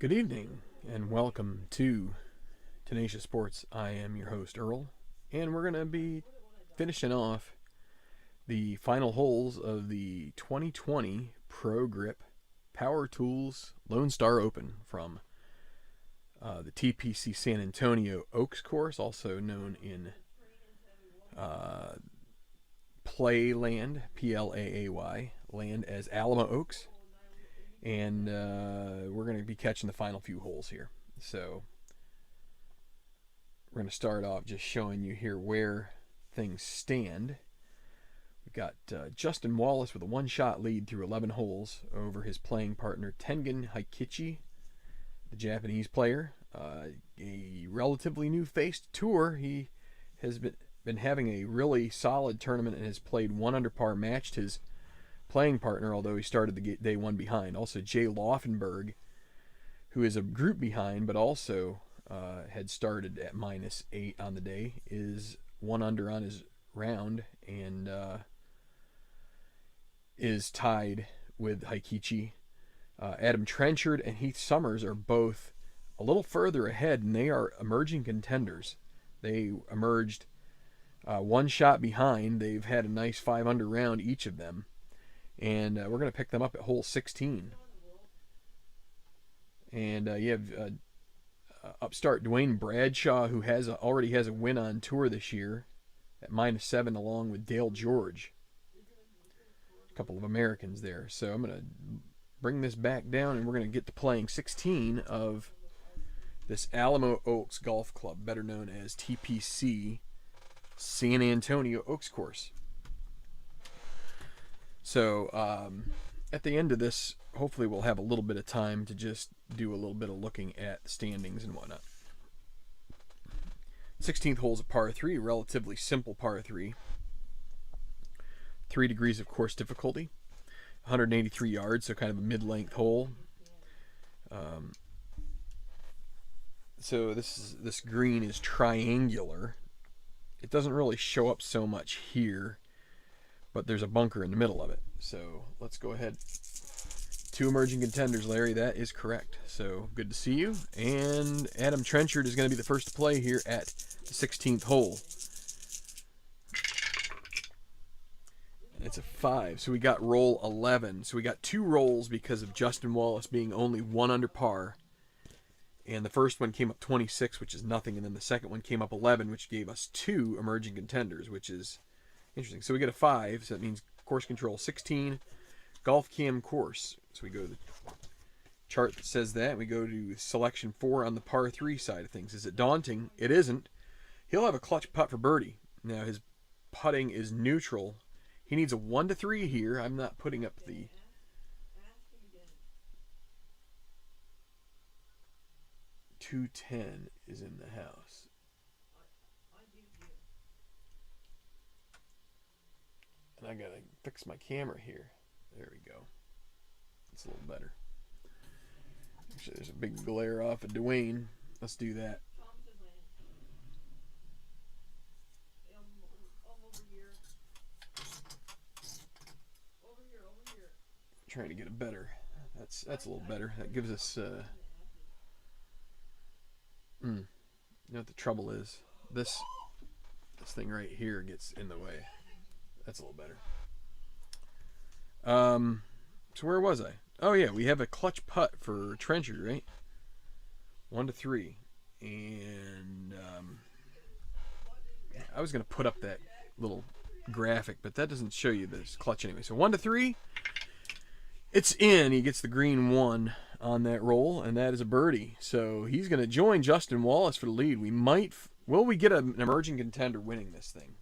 Good evening and welcome to Tenacious Sports. I am your host Earl, and we're going to be finishing off the final holes of the 2020 Pro Grip Power Tools Lone Star Open from the TPC San Antonio Oaks course, also known in Playland, P-L-A-A-Y, land as Alamo Oaks. And we're going to be catching the final few holes here. So we're going to start off just showing you here where things stand. We've got Justin Wallace with a one-shot lead through 11 holes over his playing partner Tengen Heikichi, the Japanese player. A relatively new-faced tour. He has been having a really solid tournament and has played 1 under par, matched his playing partner, although he started the day one behind. Also, Jay Loffenberg, who is a group behind, but also had started at -8 on the day, is 1 under on his round and is tied with Heikichi. Adam Trenchard and Heath Summers are both a little further ahead, and they are emerging contenders. They emerged 1 shot behind. They've had a nice 5 under round, each of them. And we're going to pick them up at hole 16. And you have upstart Dwayne Bradshaw, who already has a win on tour this year at -7, along with Dale George. A couple of Americans there. So I'm going to bring this back down, and we're going to get to playing 16 of this Alamo Oaks Golf Club, better known as TPC San Antonio Oaks course. So at the end of this, hopefully we'll have a little bit of time to just do a little bit of looking at the standings and whatnot. 16th hole's a par 3, relatively simple par 3. 3 degrees of course difficulty, 183 yards, so kind of a mid-length hole. So this green is triangular. It doesn't really show up so much here, but there's a bunker in the middle of it. So let's go ahead. 2 emerging contenders, Larry. That is correct. So good to see you. And Adam Trenchard is going to be the first to play here at the 16th hole. It's a 5. So we got roll 11. So we got 2 rolls because of Justin Wallace being only 1 under par. And the first one came up 26, which is nothing. And then the second one came up 11, which gave us 2 emerging contenders, which is interesting. So we get a 5, so that means course control 16, golf cam course. So we go to the chart that says that. We go to selection 4 on the par 3 side of things. Is it daunting? It isn't. He'll have a clutch putt for birdie. Now his putting is neutral. He needs a 1 to 3 here. I'm not putting up the... .210 is in the house. And I gotta fix my camera here. There we go. It's a little better. Actually, there's a big glare off of Dwayne. Let's do that. Trying to get it better. That's a little better. That gives us. You know what the trouble is? This thing right here gets in the way. That's a little better. So where was I? Oh yeah, we have a clutch putt for Trenchard, right? 1 to 3, and I was gonna put up that little graphic, but that doesn't show you this clutch anyway. So 1 to 3, it's in. He gets the green 1 on that roll, and that is a birdie. So he's gonna join Justin Wallace for the lead. Will we get an emerging contender winning this thing?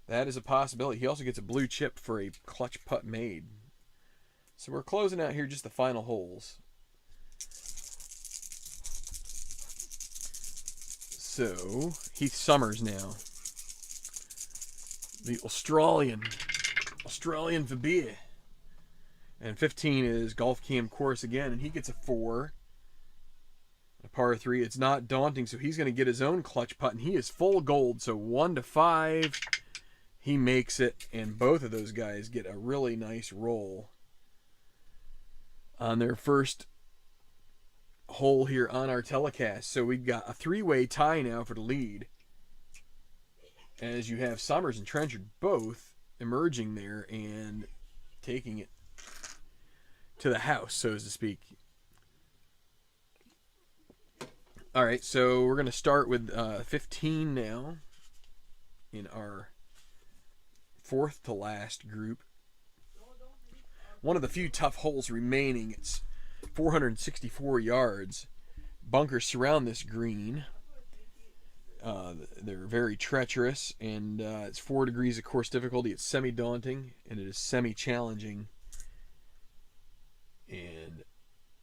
That is a possibility. He also gets a blue chip for a clutch putt made. So we're closing out here just the final holes. So Heath Summers now, the Australian Fabia. And 15 is golf cam course again, and he gets a 4. A par 3. It's not daunting, so he's going to get his own clutch putt, and he is full gold. So 1 to 5. He makes it, and both of those guys get a really nice roll on their first hole here on our telecast. So we've got a three-way tie now for the lead, as you have Summers and Trenchard both emerging there and taking it to the house, so to speak. All right, so we're going to start with 15 now in our fourth to last group. One of the few tough holes remaining. It's 464 yards. Bunkers surround this green. They're very treacherous, and it's 4 degrees of course difficulty. It's semi-daunting, and it is semi-challenging. And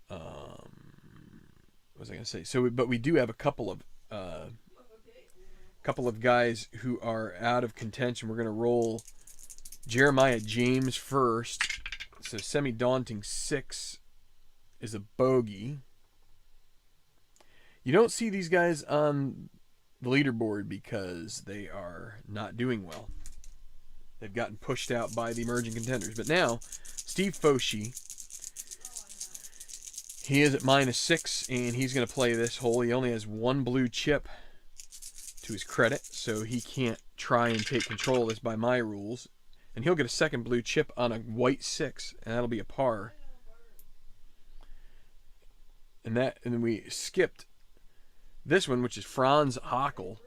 what was I going to say? So, but we do have a couple of guys who are out of contention. We're going to roll Jeremiah James first. So semi-daunting 6 is a bogey. You don't see these guys on the leaderboard because they are not doing well. They've gotten pushed out by the emerging contenders. But now, Steve Foshee, he is at -6, and he's going to play this hole. He only has 1 blue chip to his credit, so he can't try and take control of this by my rules. And he'll get a second blue chip on a white 6, and that'll be a par. And then we skipped this one, which is Franz Hockel.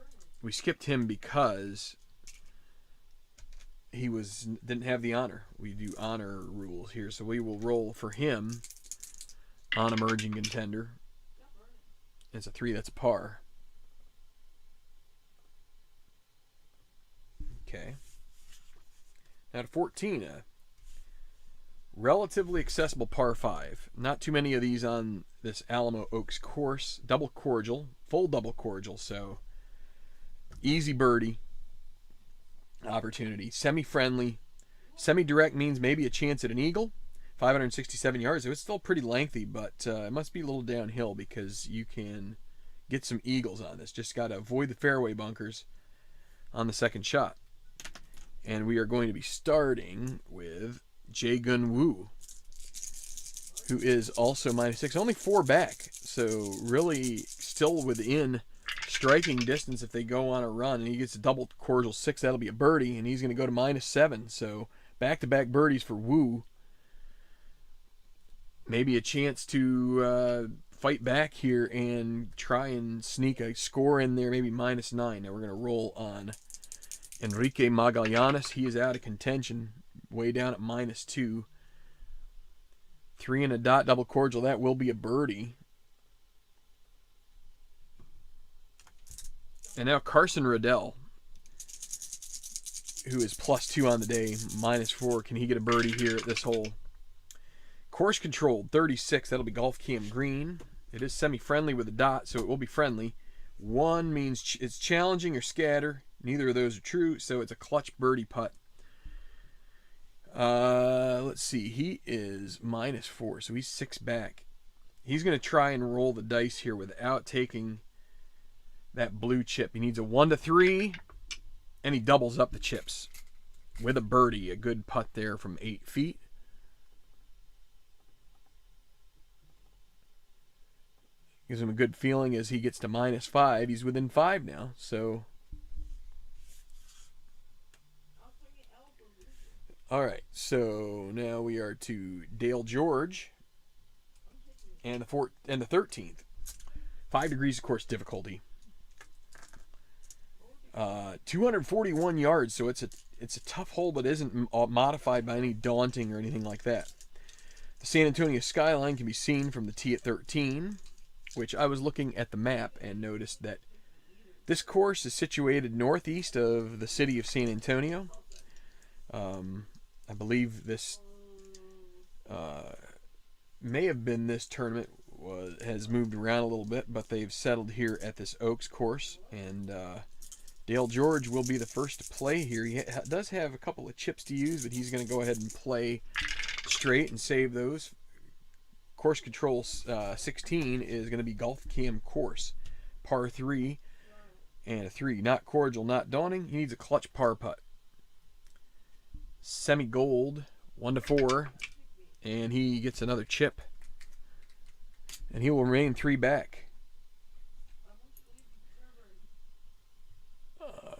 We skipped him because he didn't have the honor. We do honor rules here, so we will roll for him on emerging contender. It's a 3, that's a par. Okay. Now to 14, a relatively accessible par 5. Not too many of these on this Alamo Oaks course. Double cordial, full double cordial, so easy birdie opportunity. Semi-friendly. Semi-direct means maybe a chance at an eagle. 567 yards. So it's still pretty lengthy, but it must be a little downhill because you can get some eagles on this. Just got to avoid the fairway bunkers on the second shot. And we are going to be starting with Jae-Gun Woo, who is also -6. Only 4 back, so really still within striking distance if they go on a run. And he gets a double cordial 6. That'll be a birdie, and he's going to go to -7. So back-to-back birdies for Woo. Maybe a chance to fight back here and try and sneak a score in there, maybe -9. Now we're going to roll on Enrique Magalyanas. He is out of contention, way down at -2. 3 and a dot, double cordial. That will be a birdie. And now Carson Riddell, who is +2 on the day, -4. Can he get a birdie here at this hole? Course controlled, 36. That'll be golf cam green. It is semi-friendly with a dot, so it will be friendly. 1 means it's challenging or scatter. Neither of those are true, so it's a clutch birdie putt. Let's see. He is -4, so he's 6 back. He's going to try and roll the dice here without taking that blue chip. He needs a 1 to 3, and he doubles up the chips with a birdie. A good putt there from 8 feet. Gives him a good feeling as he gets to -5. He's within 5 now, so... All right, so now we are to Dale George and the 13th. 5 degrees, of course, difficulty. 241 yards, so it's a tough hole, but isn't modified by any daunting or anything like that. The San Antonio skyline can be seen from the tee at 13, which I was looking at the map and noticed that this course is situated northeast of the city of San Antonio. I believe this may have been this tournament has moved around a little bit, but they've settled here at this Oaks course, and Dale George will be the first to play here. He does have a couple of chips to use, but he's going to go ahead and play straight and save those. Course control 16 is going to be golf cam course, par 3 and a 3. Not cordial, not daunting. He needs a clutch par putt. Semi-gold, 1 to 4, and he gets another chip And he will remain 3 back.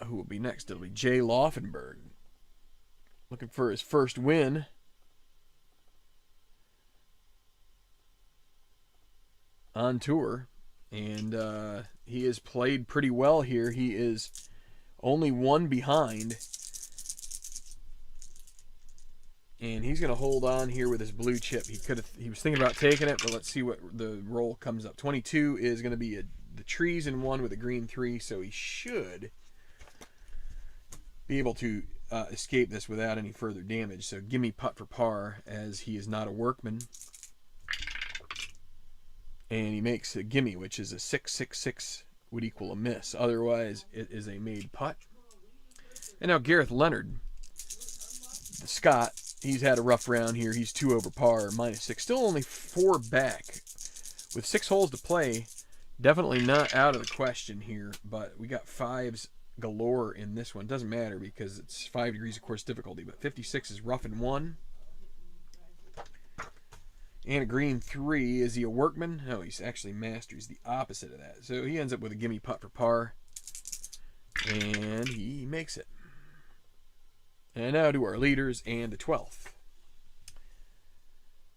Who will be next? It'll be Jay Loffenberg. Looking for his first win. On tour. And he has played pretty well here. He is only 1 behind. And he's going to hold on here with his blue chip. He was thinking about taking it, but let's see what the roll comes up. 22 is going to be the trees in 1 with a green 3, so he should be able to escape this without any further damage. So gimme putt for par, as he is not a workman. And he makes a gimme, which is a 6-6-6 would equal a miss. Otherwise, it is a made putt. And now Gareth Leonard, the Scot, he's had a rough round here. He's 2 over par, -6. Still only 4 back. With 6 holes to play, definitely not out of the question here. But we got 5s galore in this one. Doesn't matter because it's 5 degrees of course difficulty. But 56 is rough in 1. And a green 3. Is he a workman? No, he's actually master. He's the opposite of that. So he ends up with a gimme putt for par. And he makes it. And now to our leaders and the 12th.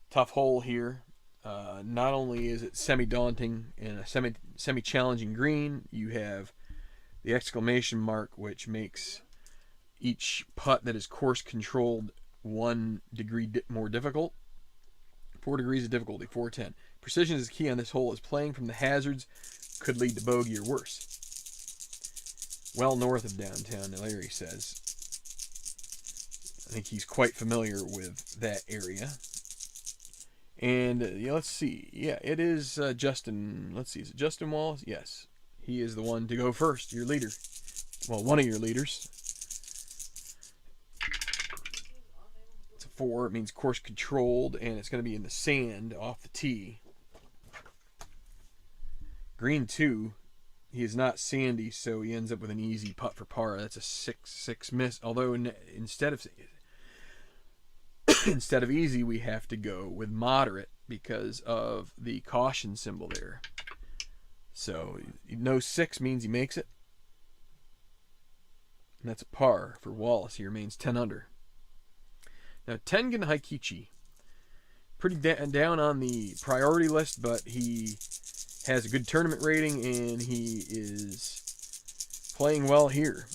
Tough hole here. Not only is it semi-daunting and a semi-challenging green, you have the exclamation mark, which makes each putt that is course controlled 1 degree more difficult. 4 degrees of difficulty, 410. Precision is key on this hole, as playing from the hazards could lead to bogey or worse. Well north of downtown, Larry says. I think he's quite familiar with that area. And let's see. Yeah, it is Justin. Let's see. Is it Justin Wallace? Yes. He is the one to go first, your leader. Well, one of your leaders. It's a 4. It means course controlled, and it's going to be in the sand off the tee. Green 2. He is not sandy, so he ends up with an easy putt for par. That's a 6-6 miss. Although instead of easy, we have to go with moderate because of the caution symbol there. So no 6 means he makes it. And that's a par for Wallace. He remains 10 under. Now Tengen Haikichi, pretty down on the priority list, but he has a good tournament rating and he is playing well here.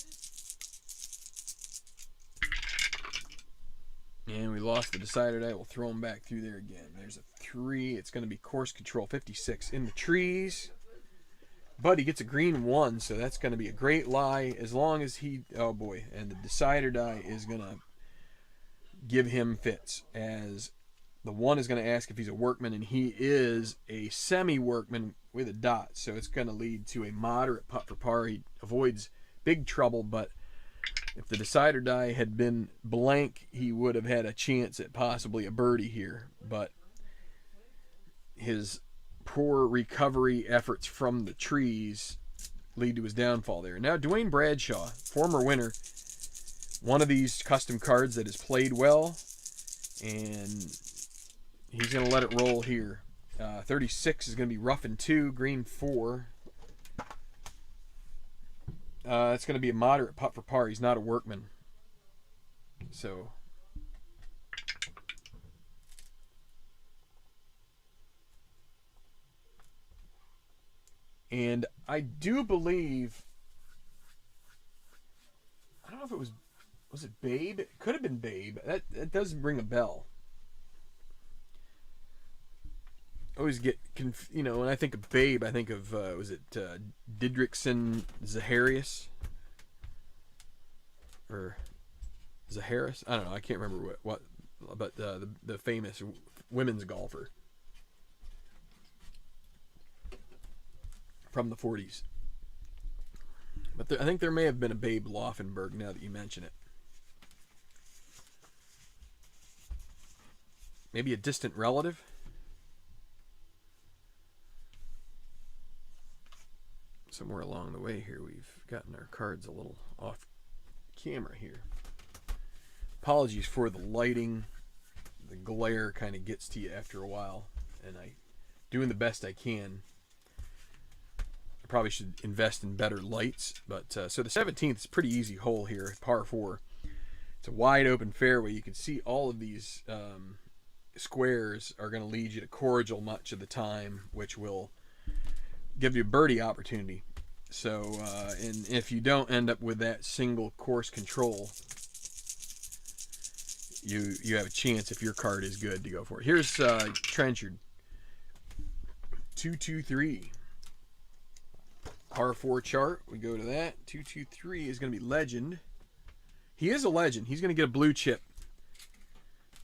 And we lost the decider die. We'll throw him back through there again. There's a 3. It's going to be course control 56 in the trees. But he gets a green 1, so that's going to be a great lie as long as he... Oh, boy. And the decider die is going to give him fits, as the 1 is going to ask if he's a workman, and he is a semi-workman with a dot. So it's going to lead to a moderate putt for par. He avoids big trouble, but if the decider die had been blank, he would have had a chance at possibly a birdie here. But his poor recovery efforts from the trees lead to his downfall there. Now Dwayne Bradshaw, former winner, one of these custom cards that has played well, and he's going to let it roll here. 36 is going to be rough in 2, green 4. It's going to be a moderate putt for par. He's not a workman. So and I do believe, I don't know if it was it Babe? It could have been Babe. That does ring a bell. I always get when I think of Babe, I think of was it Didrikson Zaharias or Zaharis? I don't know. I can't remember what but the famous women's golfer from the 40s. But I think there may have been a Babe Loffenberg now that you mention it. Maybe a distant relative? Somewhere along the way here, we've gotten our cards a little off camera here. Apologies for the lighting. The glare kind of gets to you after a while, and I doing the best I can. I probably should invest in better lights. But so the 17th is a pretty easy hole here, par 4. It's a wide open fairway. You can see all of these squares are going to lead you to cordial much of the time, which will give you a birdie opportunity. So, and if you don't end up with that single course control, you have a chance, if your card is good, to go for it. Here's Trenchard. 2-2-3. Par 4 chart. We go to that. 2-2-3 is going to be legend. He is a legend. He's going to get a blue chip.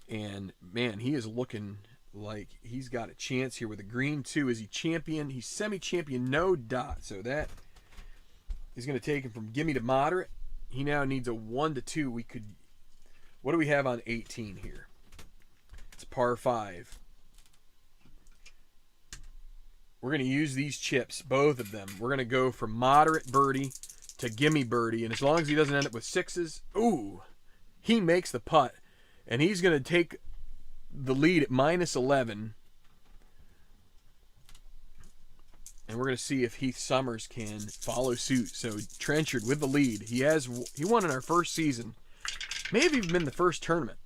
And, man, he is looking like he's got a chance here with a green 2. Is he champion? He's semi-champion, no dot. So that is going to take him from gimme to moderate. He now needs a 1-2. We could... What do we have on 18 here? It's par 5. We're going to use these chips, both of them. We're going to go from moderate birdie to gimme birdie. And as long as he doesn't end up with 6s, ooh, he makes the putt. And he's going to take the lead at -11. And we're going to see if Heath Summers can follow suit. So Trenchard with the lead. He won in our first season. May have even been the first tournament.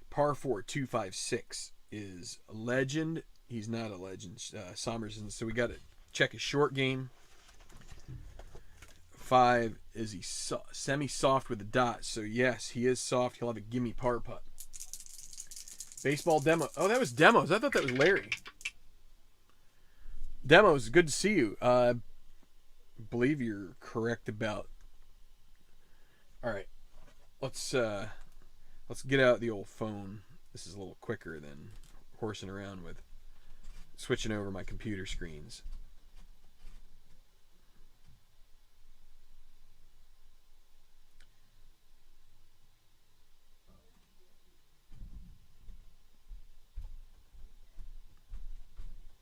Par 4, 2-5-6 is a legend. He's not a legend, Summers. So we got to check his short game. 5, is he semi-soft with a dot? So yes, he is soft. He'll have a gimme par putt. Baseball demo. Oh, that was Demos. I thought that was Larry. Demos, good to see you. I believe you're correct about. All right, let's get out the old phone. This is a little quicker than horsing around with switching over my computer screens.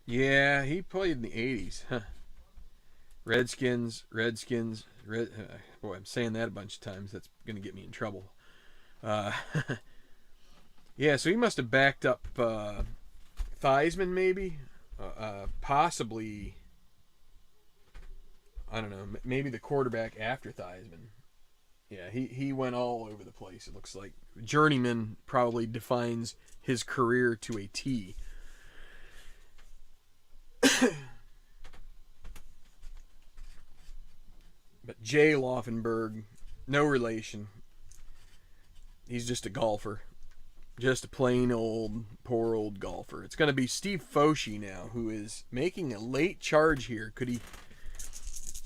Yeah, he played in the 80s. Huh. Redskins. Boy, I'm saying that a bunch of times. That's going to get me in trouble. Yeah, so he must have backed up Theismann, maybe. Possibly, I don't know, maybe the quarterback after Theismann. Yeah, he went all over the place, it looks like. Journeyman probably defines his career to a T. But Jay Loffenberg, no relation. He's just a golfer. Just a plain old, poor old golfer. It's going to be Steve Foshee now, who is making a late charge here. Could he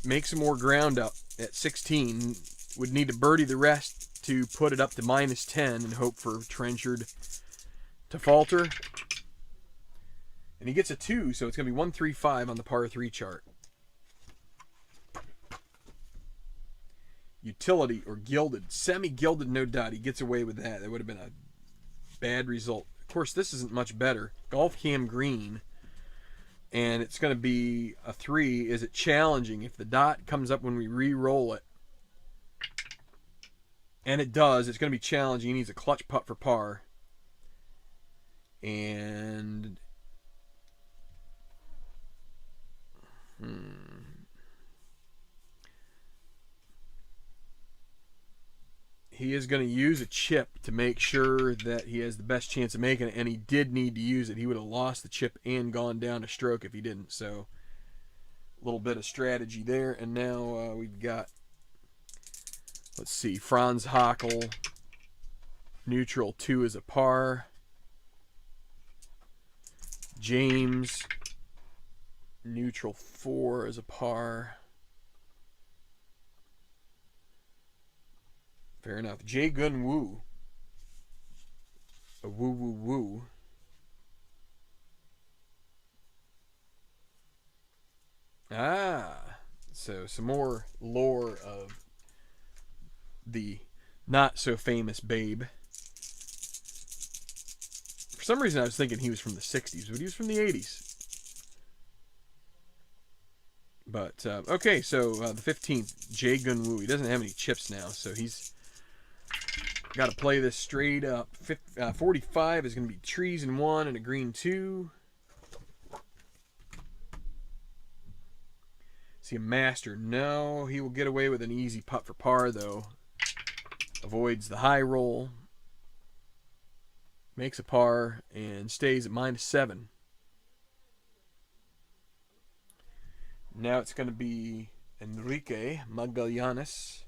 make some more ground up at 16? Would need to birdie the rest to put it up to -10 and hope for Trenchard to falter. And he gets a 2, so it's going to be 1-3-5 on the par 3 chart. Utility or gilded. Semi-gilded, no dot. He gets away with that. That would have been a bad result. Of course, this isn't much better. Golf cam green. And it's going to be a 3. Is it challenging? If the dot comes up when we re-roll it, and it does, it's going to be challenging. He needs a clutch putt for par. And he is going to use a chip to make sure that he has the best chance of making it, and he did need to use it. He would have lost the chip and gone down a stroke if he didn't. So a little bit of strategy there. And now we've got, let's see, Franz Hackl, neutral 2 is a par. James, neutral 4 is a par. Fair enough. Jae Gun Woo. A woo woo woo. So some more lore of the not so famous Babe. For some reason I was thinking he was from the 60s, but he was from the 80s. But, okay, so the 15th, Jae Gun Woo. He doesn't have any chips now, so he's got to play this straight up. 45 is going to be trees in 1 and a green 2. Is he a master? No, he will get away with an easy putt for par, though. Avoids the high roll. Makes a par and stays at -7. Now it's going to be Enrique Magalyanas.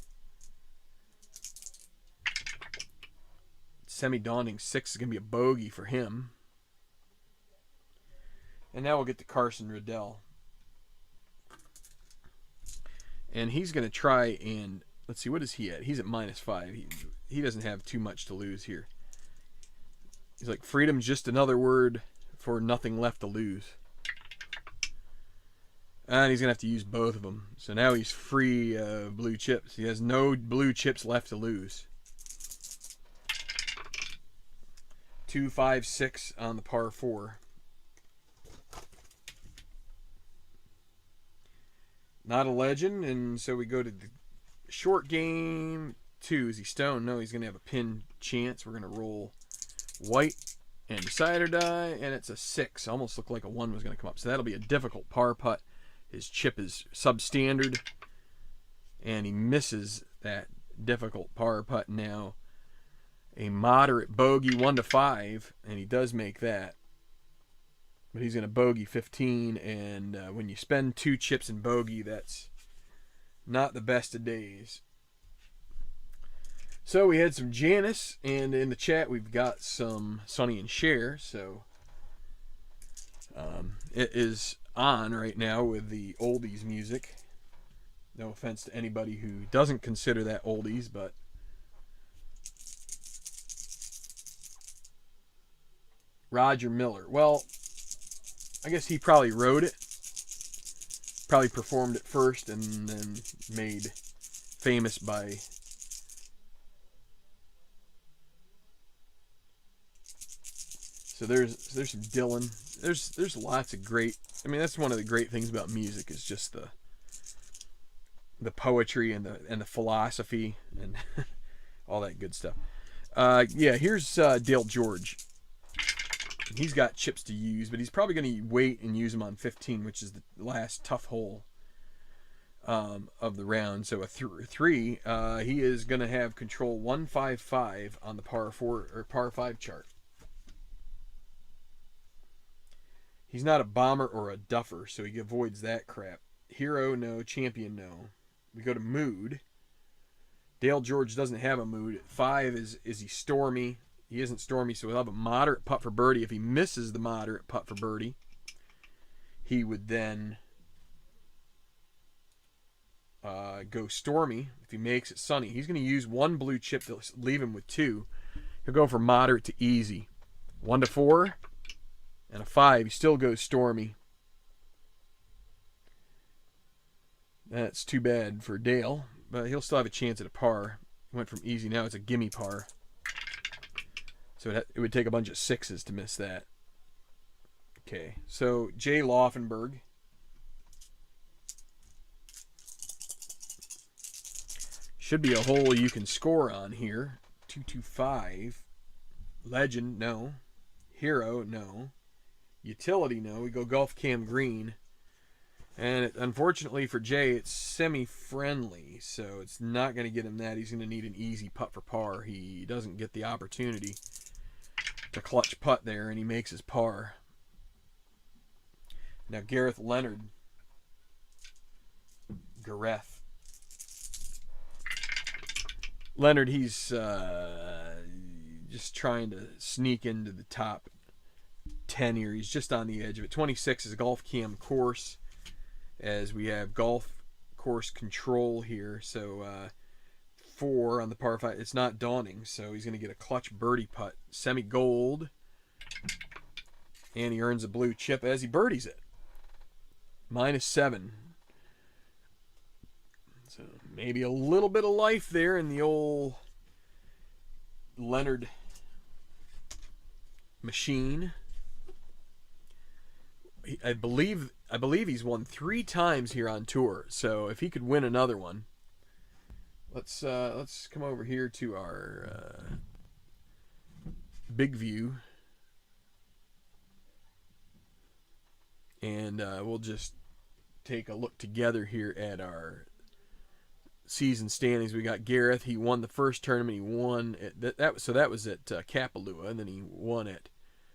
Semi-daunting 6 is going to be a bogey for him. And now we'll get to Carson Riddell. And he's going to try and, let's see, what is he at? He's at -5. He doesn't have too much to lose here. He's like, freedom's just another word for nothing left to lose. And he's going to have to use both of them. So now he's free of blue chips. He has no blue chips left to lose. 2, 5, 6 on the par 4. Not a legend, and so we go to the short game 2. Is he stoned? No, he's going to have a pin chance. We're going to roll white and decide or die, and it's a 6. Almost looked like a 1 was going to come up. So that'll be a difficult par putt. His chip is substandard, and he misses that difficult par putt now. A moderate bogey 1 to 5, and he does make that. But he's going to bogey 15, and when you spend 2 chips in bogey, that's not the best of days. So we had some Janice, and in the chat we've got some Sonny and Cher. So it is on right now with the oldies music. No offense to anybody who doesn't consider that oldies, but Roger Miller. Well, I guess he probably wrote it. Probably performed it first and then made famous by so there's some Dylan. There's lots of great. I mean, that's one of the great things about music is just the poetry and the philosophy and all that good stuff. Yeah, here's Dale George. He's got chips to use, but he's probably going to wait and use them on 15, which is the last tough hole of the round. So a 3, he is going to have control 155 on the par 4 or par 5 chart. He's not a bomber or a duffer, so he avoids that crap. Hero, no. Champion, no. We go to mood. Dale George doesn't have a mood. 5 is he stormy? He isn't stormy, so he'll have a moderate putt for birdie. If he misses the moderate putt for birdie, he would then go stormy. If he makes it sunny, he's going to use 1 blue chip to leave him with 2. He'll go from moderate to easy. 1 to 4 and a 5. He still goes stormy. That's too bad for Dale, but he'll still have a chance at a par. He went from easy, now it's a gimme par. So it would take a bunch of 6s to miss that. Okay, so Jay Loffenberg. Should be a hole you can score on here. 225. Legend, no. Hero, no. Utility, no. We go Golf Cam Green. And unfortunately for Jay, it's semi-friendly, so it's not going to get him that. He's going to need an easy putt for par. He doesn't get the opportunity to clutch putt there, and he makes his par. Now Gareth Leonard. Leonard, he's just trying to sneak into the top 10 here. He's just on the edge of it. 26 is Golf Cam course, as we have golf course control here. So 4 on the par 5. It's not daunting, so he's going to get a clutch birdie putt. Semi-gold. And he earns a blue chip as he birdies it. -7. So maybe a little bit of life there in the old Leonard machine. I believe he's won 3 times here on tour. So if he could win another one, let's come over here to our big view, and we'll just take a look together here at our season standings. We got Gareth. He won the first tournament. He won at that was at Kapalua, and then he won at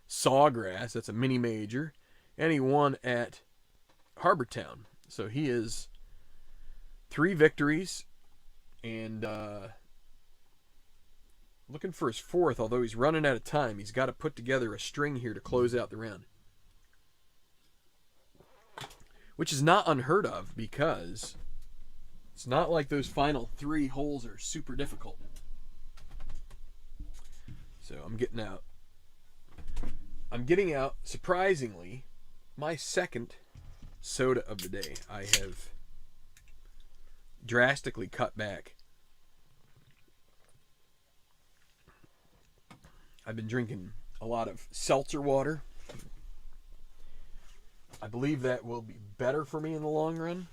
Sawgrass. That's a mini major, and he won at Harbortown. So he is 3 victories, and looking for his 4th. Although he's running out of time, he's got to put together a string here to close out the round, which is not unheard of because it's not like those final 3 holes are super difficult. So I'm getting out, surprisingly, my 2nd soda of the day. I have drastically cut back. I've been drinking a lot of seltzer water. I believe that will be better for me in the long run.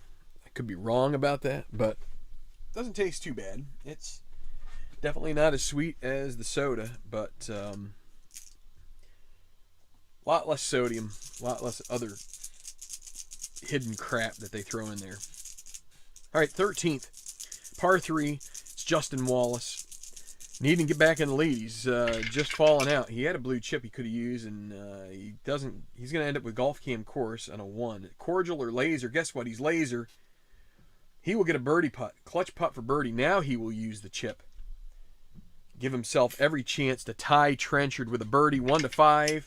I could be wrong about that, but it doesn't taste too bad. It's definitely not as sweet as the soda, but a lot less sodium, a lot less other hidden crap that they throw in there. All right, 13th, par 3. It's Justin Wallace. Needing to get back in the lead. He's just fallen out. He had a blue chip he could have used, and he doesn't. He's going to end up with Golf Cam Course on a 1. Cordial or laser. Guess what? He's laser. He will get a birdie putt. Clutch putt for birdie. Now he will use the chip. Give himself every chance to tie Trenchard with a birdie, 1-5,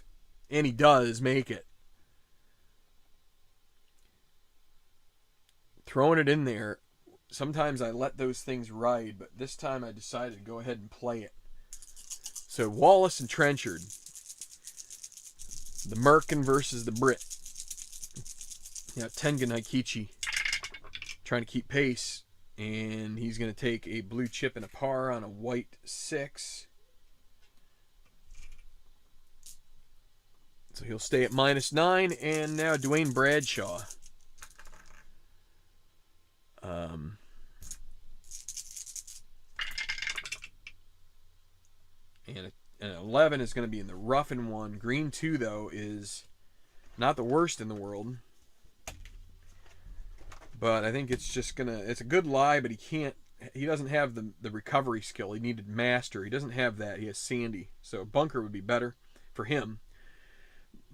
and he does make it. Throwing it in there. Sometimes I let those things ride, but this time I decided to go ahead and play it. So Wallace and Trenchard. The Merkin versus the Brit. Yeah, Tengen Haikichi trying to keep pace. And he's going to take a blue chip and a par on a white 6. So he'll stay at -9. And now Dwayne Bradshaw. And an 11 is going to be in the roughened 1. Green 2, though, is not the worst in the world. But I think it's just going to... It's a good lie, but he doesn't have the recovery skill. He needed master. He doesn't have that. He has sandy. So bunker would be better for him.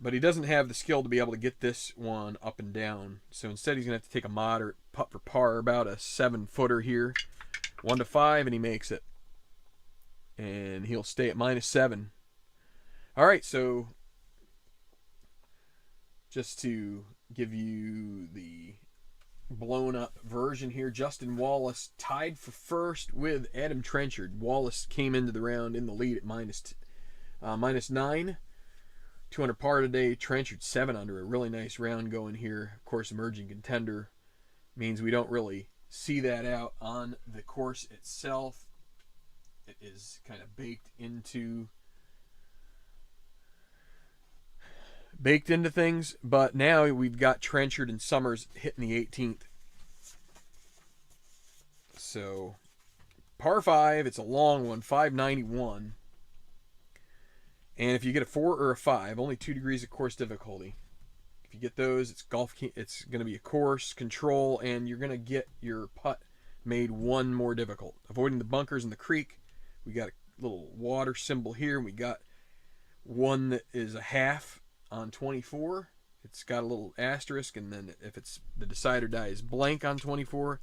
But he doesn't have the skill to be able to get this one up and down. So instead he's going to have to take a moderate putt for par, about a 7-footer here. 1-5, and he makes it. And he'll stay at -7. All right, so just to give you the blown up version here, Justin Wallace tied for first with Adam Trenchard. Wallace came into the round in the lead at -9. 200 par today. Trenchard 7 under. A really nice round going here. Of course, emerging contender means we don't really see that out on the course itself. It is kind of baked into things, but now we've got Trenchard and Summers hitting the 18th. So par 5, it's a long one, 591. And if you get a 4 or a 5, only 2 degrees of course difficulty. If you get those, it's it's going to be a course control, and you're going to get your putt made 1 more difficult. Avoiding the bunkers in the creek. We got a little water symbol here, and we got one that is a half on 24. It's got a little asterisk, and then if it's the decide or die is blank on 24,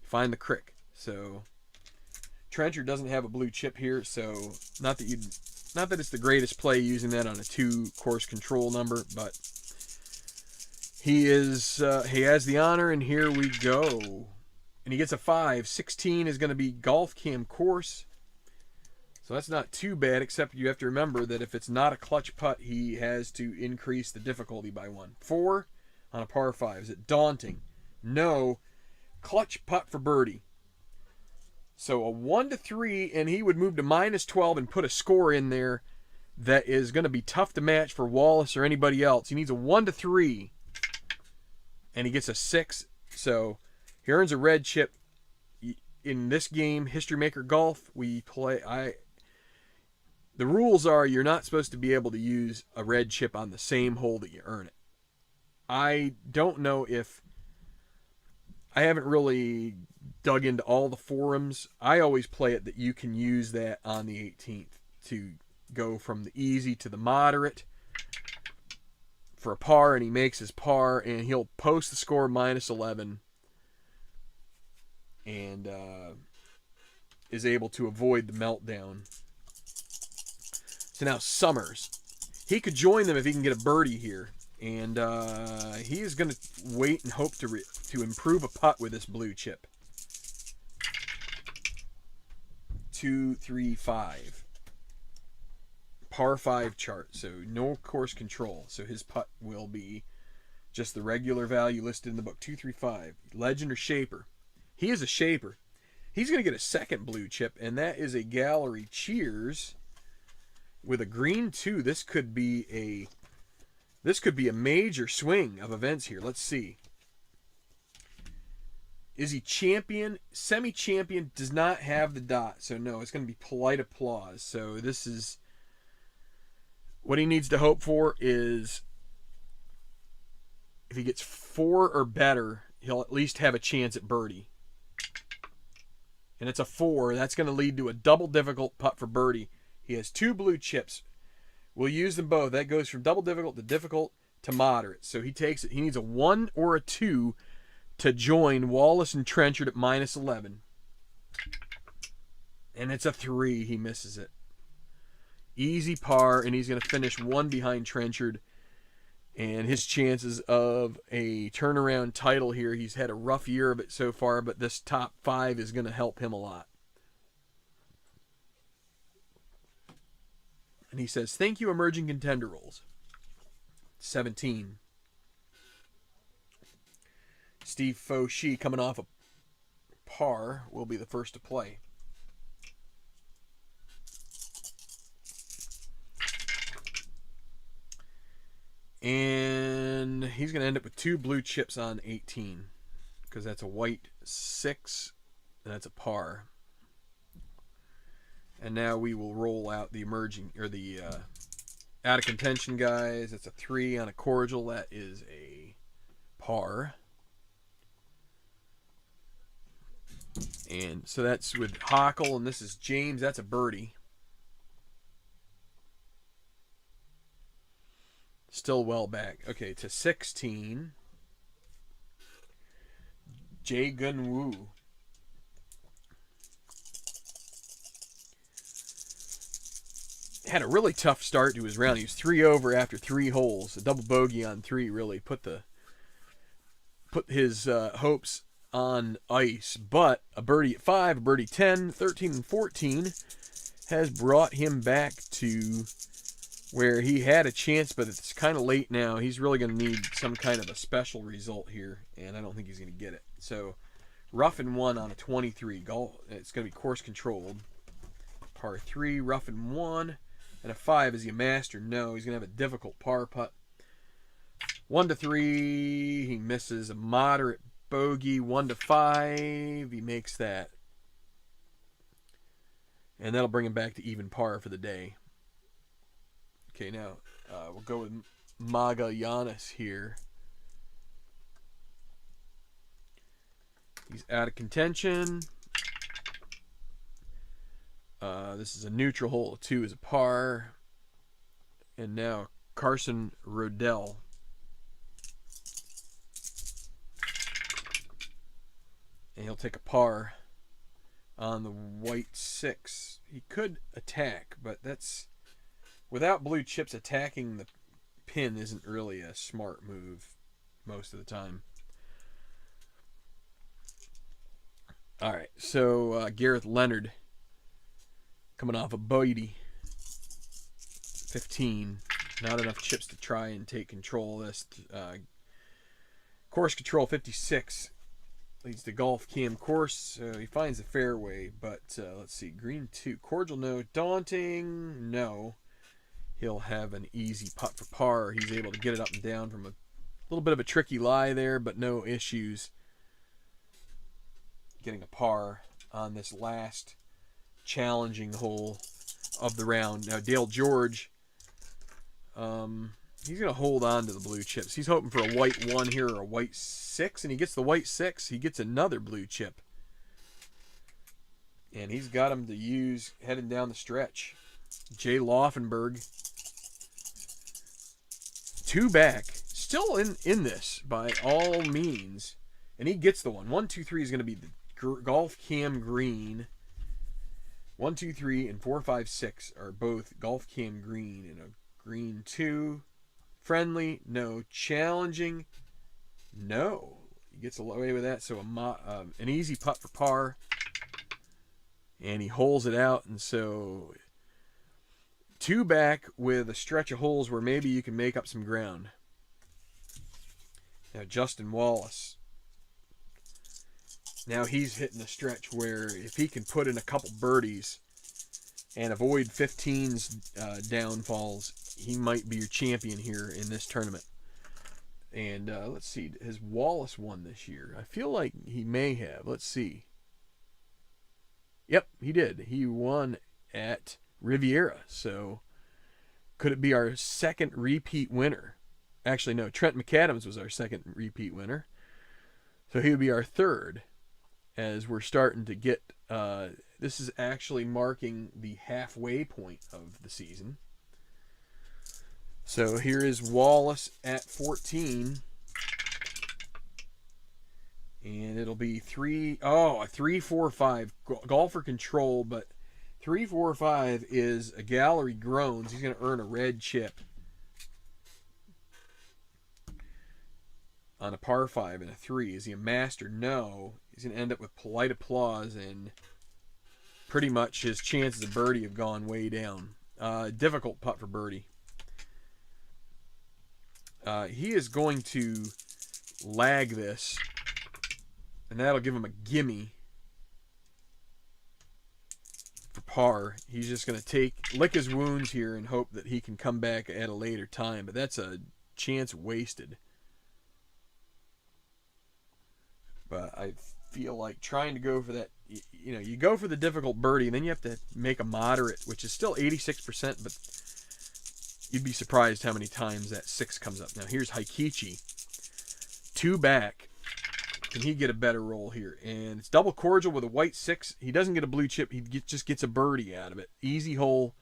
you find the crick. So Trenchard doesn't have a blue chip here, so not that it's the greatest play using that on a 2 course control number, but he has the honor, and here we go. And he gets a 5. 16 is going to be Golf Cam Course. So that's not too bad, except you have to remember that if it's not a clutch putt, he has to increase the difficulty by 1. 4 on a par 5. Is it daunting? No. Clutch putt for birdie. So a 1-3, and he would move to -12 and put a score in there that is going to be tough to match for Wallace or anybody else. He needs a 1-3, and he gets a 6. So he earns a red chip. In this game, History Maker Golf, we play... The rules are you're not supposed to be able to use a red chip on the same hole that you earn it. I don't know if I haven't really dug into all the forums. I always play it that you can use that on the 18th to go from the easy to the moderate for a par, and he makes his par, and he'll post the score -11 and is able to avoid the meltdown. So now Summers. He could join them if he can get a birdie here. And he is going to wait and hope to improve a putt with this blue chip. 2, 3, 5. Par 5 chart. So no course control. So his putt will be just the regular value listed in the book. 2, 3, 5. Legend or Shaper. He is a Shaper. He's going to get a second blue chip, and that is a Gallery Cheers with a green 2. This could be a major swing of events here. Let's see. Is he champion? Semi-champion, does not have the dot. So no, it's going to be polite applause. So this is what he needs to hope for is if he gets 4 or better, he'll at least have a chance at birdie. And it's a 4. That's going to lead to a double difficult putt for birdie. He has 2 blue chips. We'll use them both. That goes from double difficult to moderate. So he takes it. He needs a 1 or a 2 to join Wallace and Trenchard at -11. And it's a 3. He misses it. Easy par, and he's going to finish 1 behind Trenchard. And his chances of a turnaround title here, he's had a rough year of it so far, but this top 5 is going to help him a lot. And he says, thank you, emerging contender roles. 17. Steve Fauci, coming off a par, will be the first to play. And he's going to end up with 2 blue chips on 18 because that's a white 6 and that's a par. And now we will roll out the emerging, or the out of contention guys. That's a 3 on a cordial. That is a par. And so that's with Hockle, and this is James. That's a birdie. Still well back. Okay, to 16. Jae Gun Woo. Had a really tough start to his round. He was 3 over after 3 holes. A double bogey on 3 really put his hopes on ice. But a birdie at 5, a birdie 10, 13, and 14 has brought him back to where he had a chance, but it's kind of late now. He's really going to need some kind of a special result here, and I don't think he's going to get it. So, rough and 1 on a 23. It's going to be course controlled. Par 3, rough and 1. And a 5, is he a master? No, he's going to have a difficult par putt. 1 to 3, he misses a moderate bogey. 1 to 5, he makes that. And that'll bring him back to even par for the day. Okay, now we'll go with Magalyanas here. He's out of contention. This is a neutral hole. 2 is a par. And now Carson Riddell. And he'll take a par on the white 6. He could attack, but that's... Without blue chips, attacking the pin isn't really a smart move most of the time. All right, so Gareth Leonard coming off a birdie. 15. Not enough chips to try and take control of this. Course control 56. Leads to golf cam course. He finds the fairway, but let's see. Green 2. Cordial, no. Daunting, no. He'll have an easy putt for par. He's able to get it up and down from a little bit of a tricky lie there, but no issues getting a par on this last challenging hole of the round. Now, Dale George, He's going to hold on to the blue chips. He's hoping for a white 1 here or a white 6, and he gets the white 6. He gets another blue chip. And he's got him to use heading down the stretch. Jay Loffenberg. 2 back. Still in this by all means. And he gets the one. 1, 2, 3 is going to be the Golf Cam Green. 1, 2, 3, and 4, 5, 6 are both Golf Cam Green. And a green 2. Friendly, no. Challenging, no. He gets away with that. So an easy putt for par. And he holes it out. And so 2 back with a stretch of holes where maybe you can make up some ground. Now Justin Wallace. Now he's hitting a stretch where if he can put in a couple birdies and avoid 15's downfalls, he might be your champion here in this tournament. And let's see, has Wallace won this year? I feel like he may have. Let's see. Yep, he did. He won at Riviera. So could it be our second repeat winner? Actually, no. Trent McAdams was our second repeat winner. So he would be our third as we're starting to get... this is actually marking the halfway point of the season. So here is Wallace at 14. And it'll be 3, 4, 5. Golfer control, but 3, 4, 5 is a gallery groans. He's going to earn a red chip on a par 5 and a 3. Is he a master? No. He's going to end up with polite applause, and pretty much his chances of birdie have gone way down. Difficult putt for birdie. He is going to lag this, and that'll give him a gimme for par. He's just going to lick his wounds here and hope that he can come back at a later time, but that's a chance wasted. But I feel like trying to go for that, you go for the difficult birdie, and then you have to make a moderate, which is still 86%, but you'd be surprised how many times that 6 comes up. Now here's Heikichi. 2 back. Can he get a better roll here? And it's double cordial with a white 6. He doesn't get a blue chip. He just gets a birdie out of it. Easy hole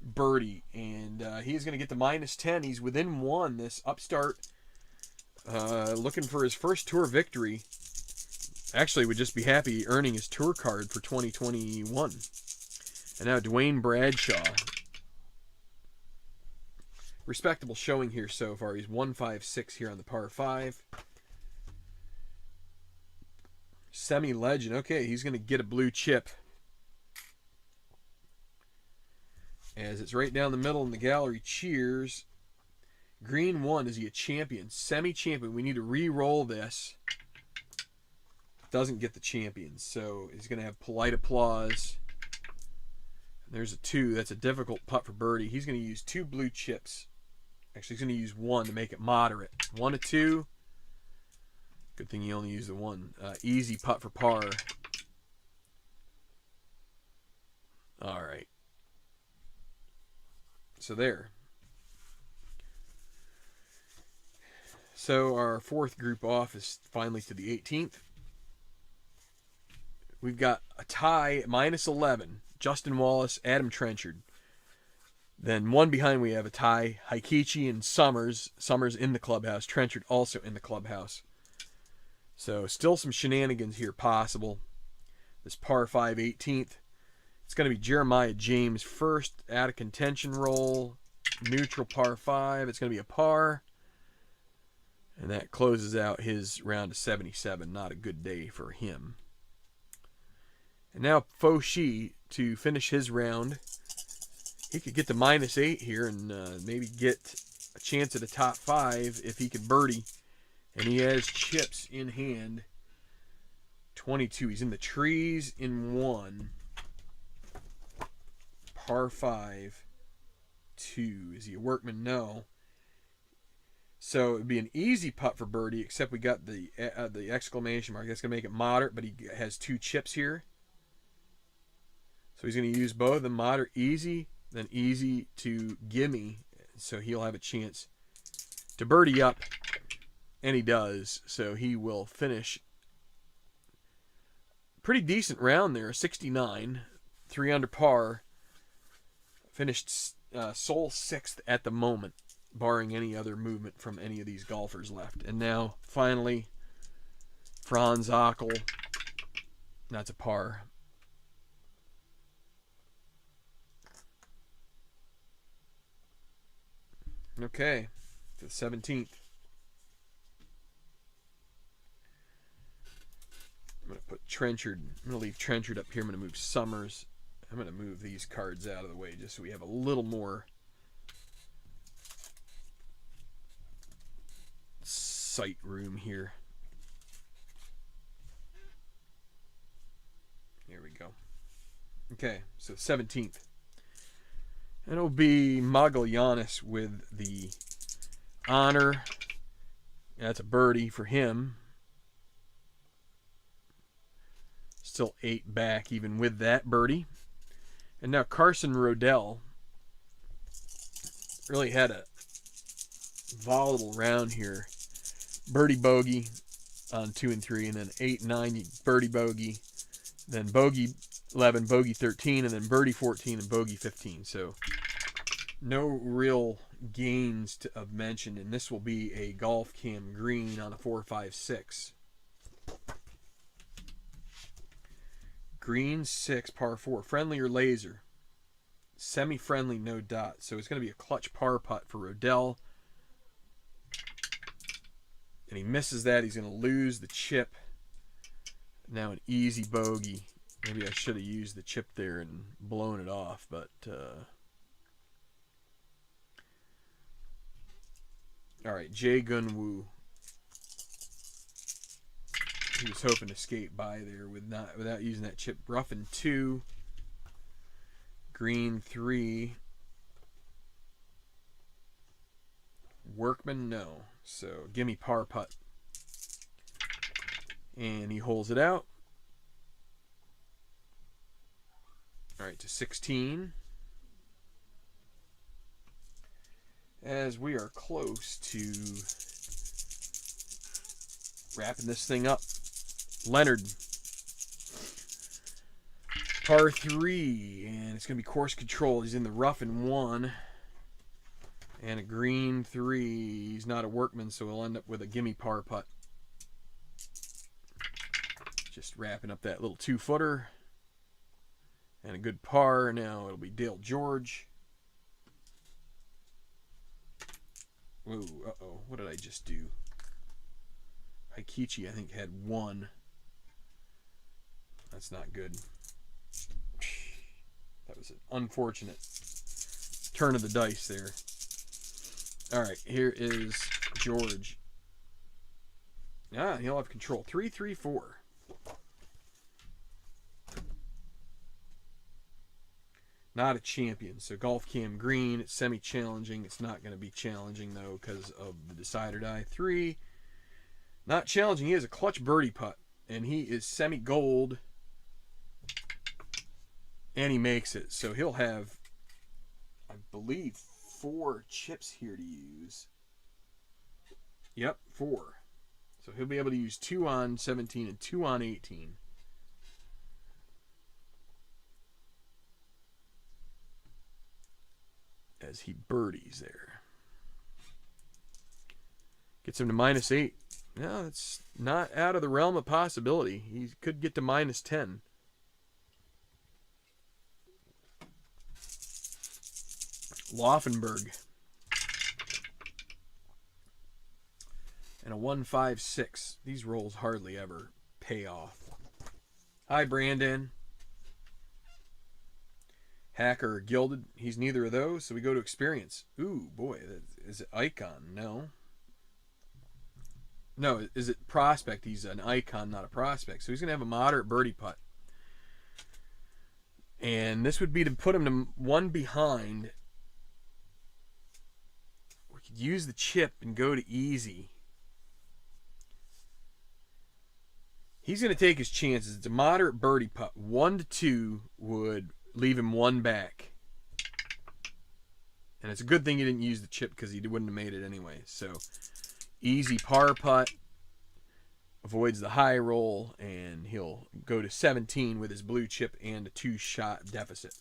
birdie. And he's going to get the -10. He's within 1. This upstart looking for his first tour victory. Actually would just be happy earning his tour card for 2021. And now Dwayne Bradshaw. Respectable showing here so far. He's 1-5-6 here on the par 5. Semi-legend. Okay, he's going to get a blue chip. As it's right down the middle in the gallery. Cheers. Green 1. Is he a champion? Semi-champion. We need to re-roll this. Doesn't get the champion. So he's going to have polite applause. And there's a 2. That's a difficult putt for birdie. He's going to use 2 blue chips. Actually, he's going to use 1 to make it moderate. 1 to 2. Good thing he only used the 1. Easy putt for par. All right. So there. So our 4th group off is finally to the 18th. We've got a tie, -11. Justin Wallace, Adam Trenchard. Then 1 behind we have a tie, Heikichi and Summers. Summers in the clubhouse. Trenchard also in the clubhouse. So still some shenanigans here possible. This par 5 18th. It's going to be Jeremiah James first out of contention roll. Neutral par 5. It's going to be a par. And that closes out his round of 77. Not a good day for him. And now Foshi to finish his round. He could get to -8 here and maybe get a chance at a top 5 if he could birdie. And he has chips in hand. 22. He's in the trees in 1. Par 5. 2. Is he a workman? No. So it would be an easy putt for birdie, except we got the exclamation mark. That's going to make it moderate, but he has 2 chips here. So he's going to use both of them, moderate, easy, then easy to gimme. So he'll have a chance to birdie up, and he does. So he will finish pretty decent round there, 69, 3 under par. Finished sole 6th at the moment, barring any other movement from any of these golfers left. And now, finally, Franz Ockel. That's a par. Okay, to the 17th. I'm going to put Trenchard. I'm going to leave Trenchard up here. I'm going to move Summers. I'm going to move these cards out of the way just so we have a little more sight room here. Here we go. Okay, so 17th. And it'll be Magalyanas with the honor. That's a birdie for him. Still 8 back even with that birdie. And now Carson Riddell really had a volatile round here. Birdie bogey on 2 and 3, and then 8 and 9 birdie bogey, then bogey 11, bogey 13, and then birdie 14 and bogey 15. So no real gains of mention, and this will be a golf cam green on a 4-5-6. Green 6, par 4. Friendly or laser? Semi-friendly, no dot. So it's going to be a clutch par putt for Riddell. And he misses that. He's going to lose the chip. Now an easy bogey. Maybe I should have used the chip there and blown it off, but all right, Jae Gun-woo. He was hoping to skate by there without using that chip. Ruffin 2, green 3, Workman no. So gimme par putt, and he holds it out. All right, to 16. As we are close to wrapping this thing up. Leonard, par 3, and it's going to be course control. He's in the rough in 1, and a green 3. He's not a workman, so he'll end up with a gimme par putt. Just wrapping up that little 2-footer, and a good par. Now it'll be Dale George. Whoa, uh-oh, what did I just do? Aikichi, I think, had 1. That's not good. That was an unfortunate turn of the dice there. All right, here is George. He'll have control. 3-3-4. Not a champion. So golf cam green. It's semi-challenging. It's not going to be challenging, though, because of the decide or die. 3. Not challenging. He has a clutch birdie putt, and he is semi-gold, and he makes it. So he'll have, I believe, 4 chips here to use. Yep, 4. So he'll be able to use 2 on 17 and 2 on 18. As he birdies there. Gets him to -8. No, that's not out of the realm of possibility. He could get to -10. Loffenberg. And a 1-5-6. These rolls hardly ever pay off. Hi, Brandon. Hacker or Gilded. He's neither of those, so we go to experience. Ooh, boy. Is it Icon? No. No, is it prospect? He's an icon, not a prospect. So he's going to have a moderate birdie putt. And this would be to put him to 1 behind. We could use the chip and go to easy. He's going to take his chances. It's a moderate birdie putt. 1 to 2 would leave him 1 back. And it's a good thing he didn't use the chip because he wouldn't have made it anyway. So, easy par putt. Avoids the high roll, and he'll go to 17 with his blue chip and a 2-shot deficit.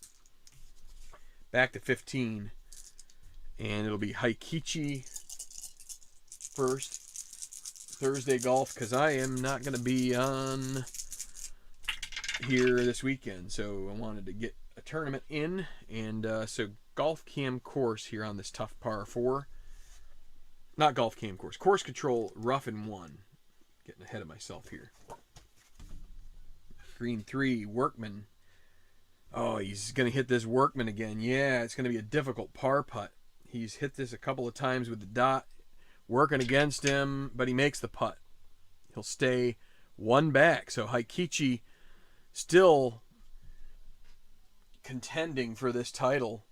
Back to 15, and it'll be Heikichi first. Thursday golf, because I am not going to be on here this weekend, so I wanted to get a tournament in, and so golf cam course here on this tough par 4. Not golf cam course. Course control, rough and 1. Getting ahead of myself here. Green 3, Workman. Oh, he's going to hit this Workman again. Yeah, it's going to be a difficult par putt. He's hit this a couple of times with the dot. Working against him, but he makes the putt. He'll stay 1 back. So Heikichi still contending for this title.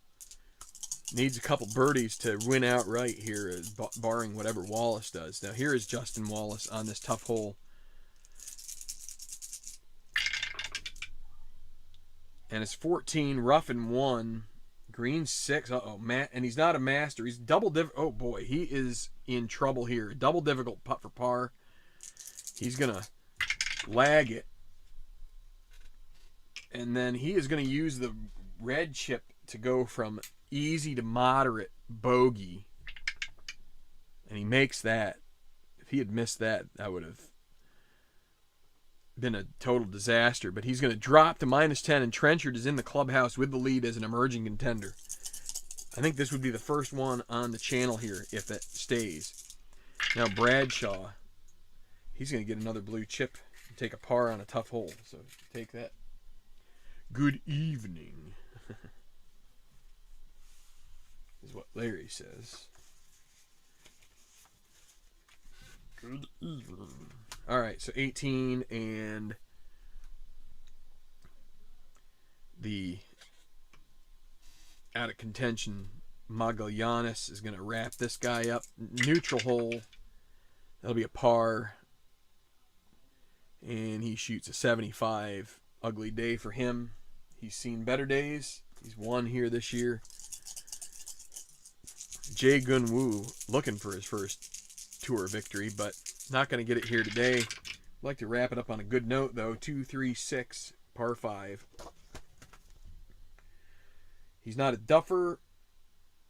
Needs a couple birdies to win outright here, barring whatever Wallace does. Now here is Justin Wallace on this tough hole. And it's 14, rough and 1, green 6. Uh-oh, Matt, and he's not a master. He's double oh boy, he is in trouble here. Double difficult putt for par. He's gonna lag it, and then he is gonna use the red chip to go from easy to moderate bogey, and he makes that. If he had missed that, that would have been a total disaster. But he's going to drop to -10, and Trenchard is in the clubhouse with the lead as an emerging contender. I think this would be the first one on the channel here if it stays. Now Bradshaw, he's going to get another blue chip and take a par on a tough hole, so take that. Good evening. Is what Larry says. Good evening. All right, so 18, and the out of contention Magalyanas is going to wrap this guy up. Neutral hole. That'll be a par. And he shoots a 75. Ugly day for him. He's seen better days. He's won here this year. Jae Gun Woo looking for his first tour victory, but not going to get it here today. I'd like to wrap it up on a good note, though. 2, 3, 6, par 5. He's not a duffer.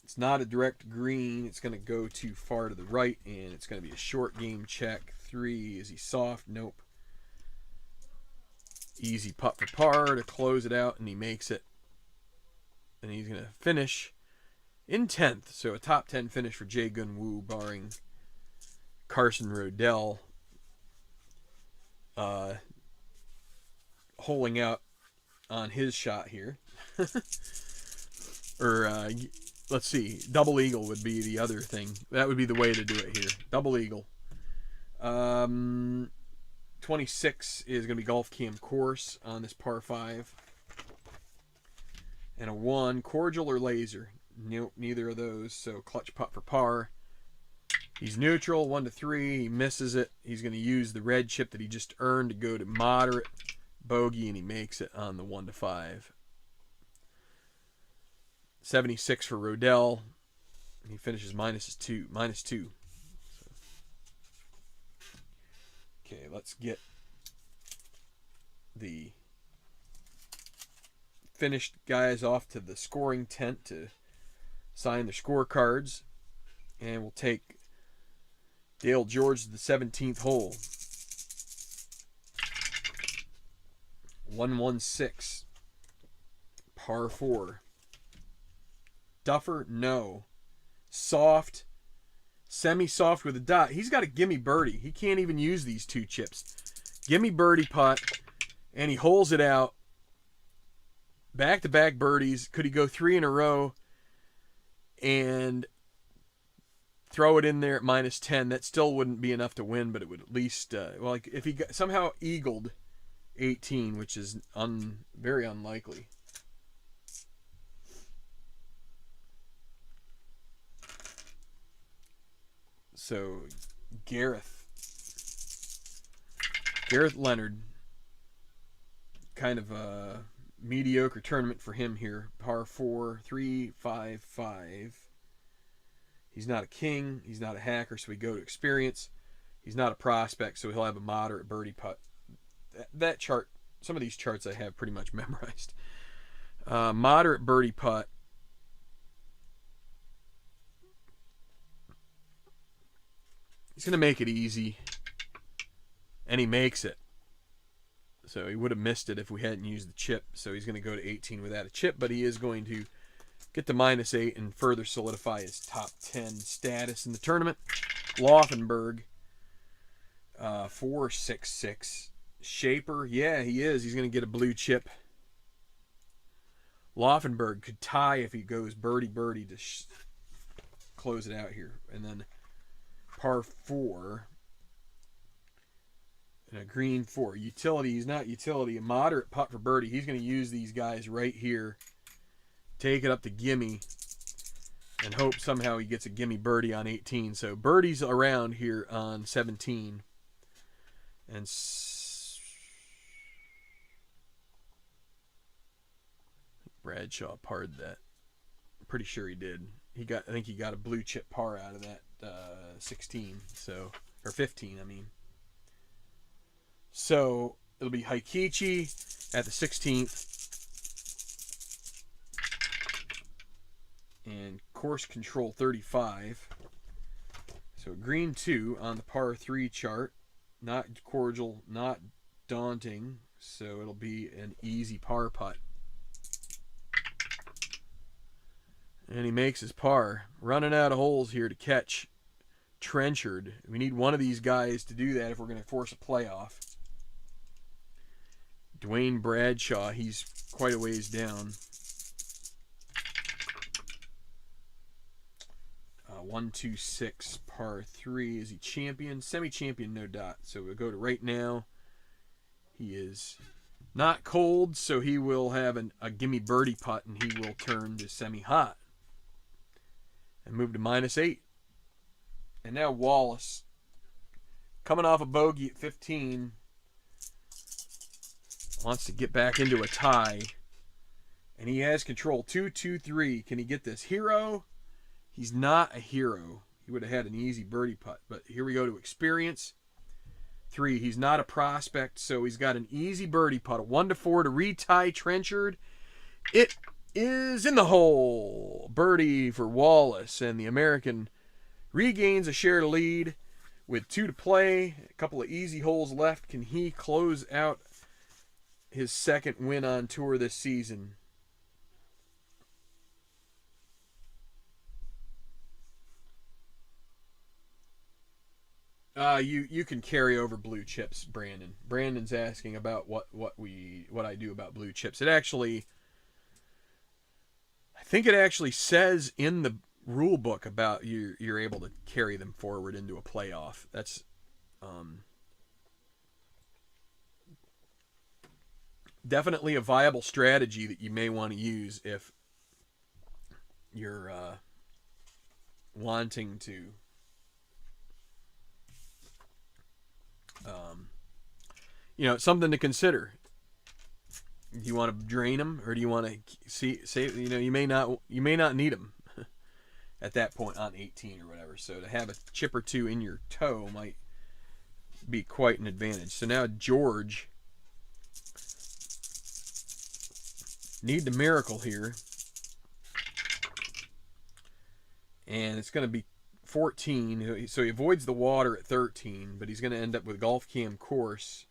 It's not a direct green. It's going to go too far to the right, and it's going to be a short game check. 3, is he soft? Nope. Easy putt for par to close it out, and he makes it. And he's going to finish in 10th. So a top 10 finish for Jae Gun Woo, barring Carson Riddell holing out on his shot here. Or let's see, double eagle would be the other thing. That would be the way to do it here. Double eagle. 26 is going to be golf cam course on this par 5. And a 1, cordial or laser. Nope, neither of those. So clutch putt for par. He's neutral, 1 to 3. He misses it. He's going to use the red chip that he just earned to go to moderate bogey, and he makes it on the 1 to 5. 76 for Riddell. He finishes -2. Okay, let's get the finished guys off to the scoring tent to sign their scorecards. And we'll take Dale George to the 17th hole. 116. Par 4. Duffer? No. Soft. Semi-soft with a dot. He's got a gimme birdie. He can't even use these 2 chips. Gimme birdie putt. And he holes it out. Back-to-back birdies. Could he go 3 in a row and throw it in there at -10? That still wouldn't be enough to win, but it would at least, well, if he somehow eagled 18, which is very unlikely. So Gareth Leonard, kind of a mediocre tournament for him here. Par 4, 3, 5, 5. He's not a king. He's not a hacker, so we go to experience. He's not a prospect, so he'll have a moderate birdie putt. That chart, some of these charts I have pretty much memorized. Moderate birdie putt. He's going to make it easy, and he makes it. So he would have missed it if we hadn't used the chip. So he's going to go to 18 without a chip, but he is going to get to -8 and further solidify his top 10 status in the tournament. Loffenberg, 4.66. Shaper, yeah, he is. He's going to get a blue chip. Loffenberg could tie if he goes birdie to close it out here. And then par 4 and a green 4. Utility, he's not utility. A moderate putt for birdie. He's going to use these guys right here. Take it up to gimme and hope somehow he gets a gimme birdie on 18. So birdies around here on 17. And Bradshaw parred that. I'm pretty sure he did. I think he got a blue chip par out of that 16. So, or 15, I mean. So it'll be Heikichi at the 16th. And course control 35. So green 2 on the par 3 chart. Not cordial, not daunting. So it'll be an easy par putt. And he makes his par. Running out of holes here to catch Trenchard. We need one of these guys to do that if we're going to force a playoff. Dwayne Bradshaw, he's quite a ways down. 126 par 3. Is he champion? Semi-champion, no dot. So we'll go to right now. He is not cold, so he will have a gimme birdie putt, and he will turn to semi-hot. And move to -8. And now Wallace, coming off a bogey at 15, wants to get back into a tie. And he has control. 2, 2, 3. Can he get this? Hero? He's not a hero. He would have had an easy birdie putt. But here we go to experience. 3. He's not a prospect, so he's got an easy birdie putt. A 1-4 to retie Trenchard. It is in the hole. Birdie for Wallace, and the American regains a shared lead with 2 to play. A couple of easy holes left. Can he close out his second win on tour this season? You can carry over blue chips, Brandon. Brandon's asking about what I do about blue chips. It actually, I think it actually says in the rule book about you're able to carry them forward into a playoff. That's definitely a viable strategy that you may want to use if you're wanting to something to consider. Do you want to drain them, or do you want to say you may not need them at that point on 18 or whatever. So to have a chip or 2 in your toe might be quite an advantage. So now George, need the miracle here, and it's going to be 14. So he avoids the water at 13, but he's going to end up with golf cam course.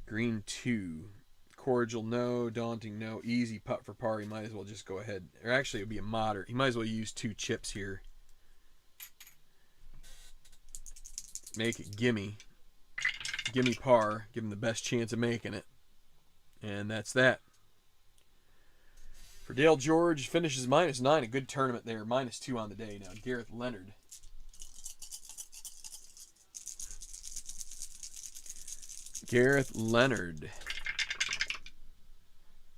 Green 2. Cordial, no. Daunting, no. Easy putt for par. He might as well just go ahead. Or actually, it would be a moderate. He might as well use 2 chips here. Make it gimme. Gimme par. Give him the best chance of making it. And that's that. For Dale George, finishes -9. A good tournament there. -2 on the day. Now, Gareth Leonard. Gareth Leonard.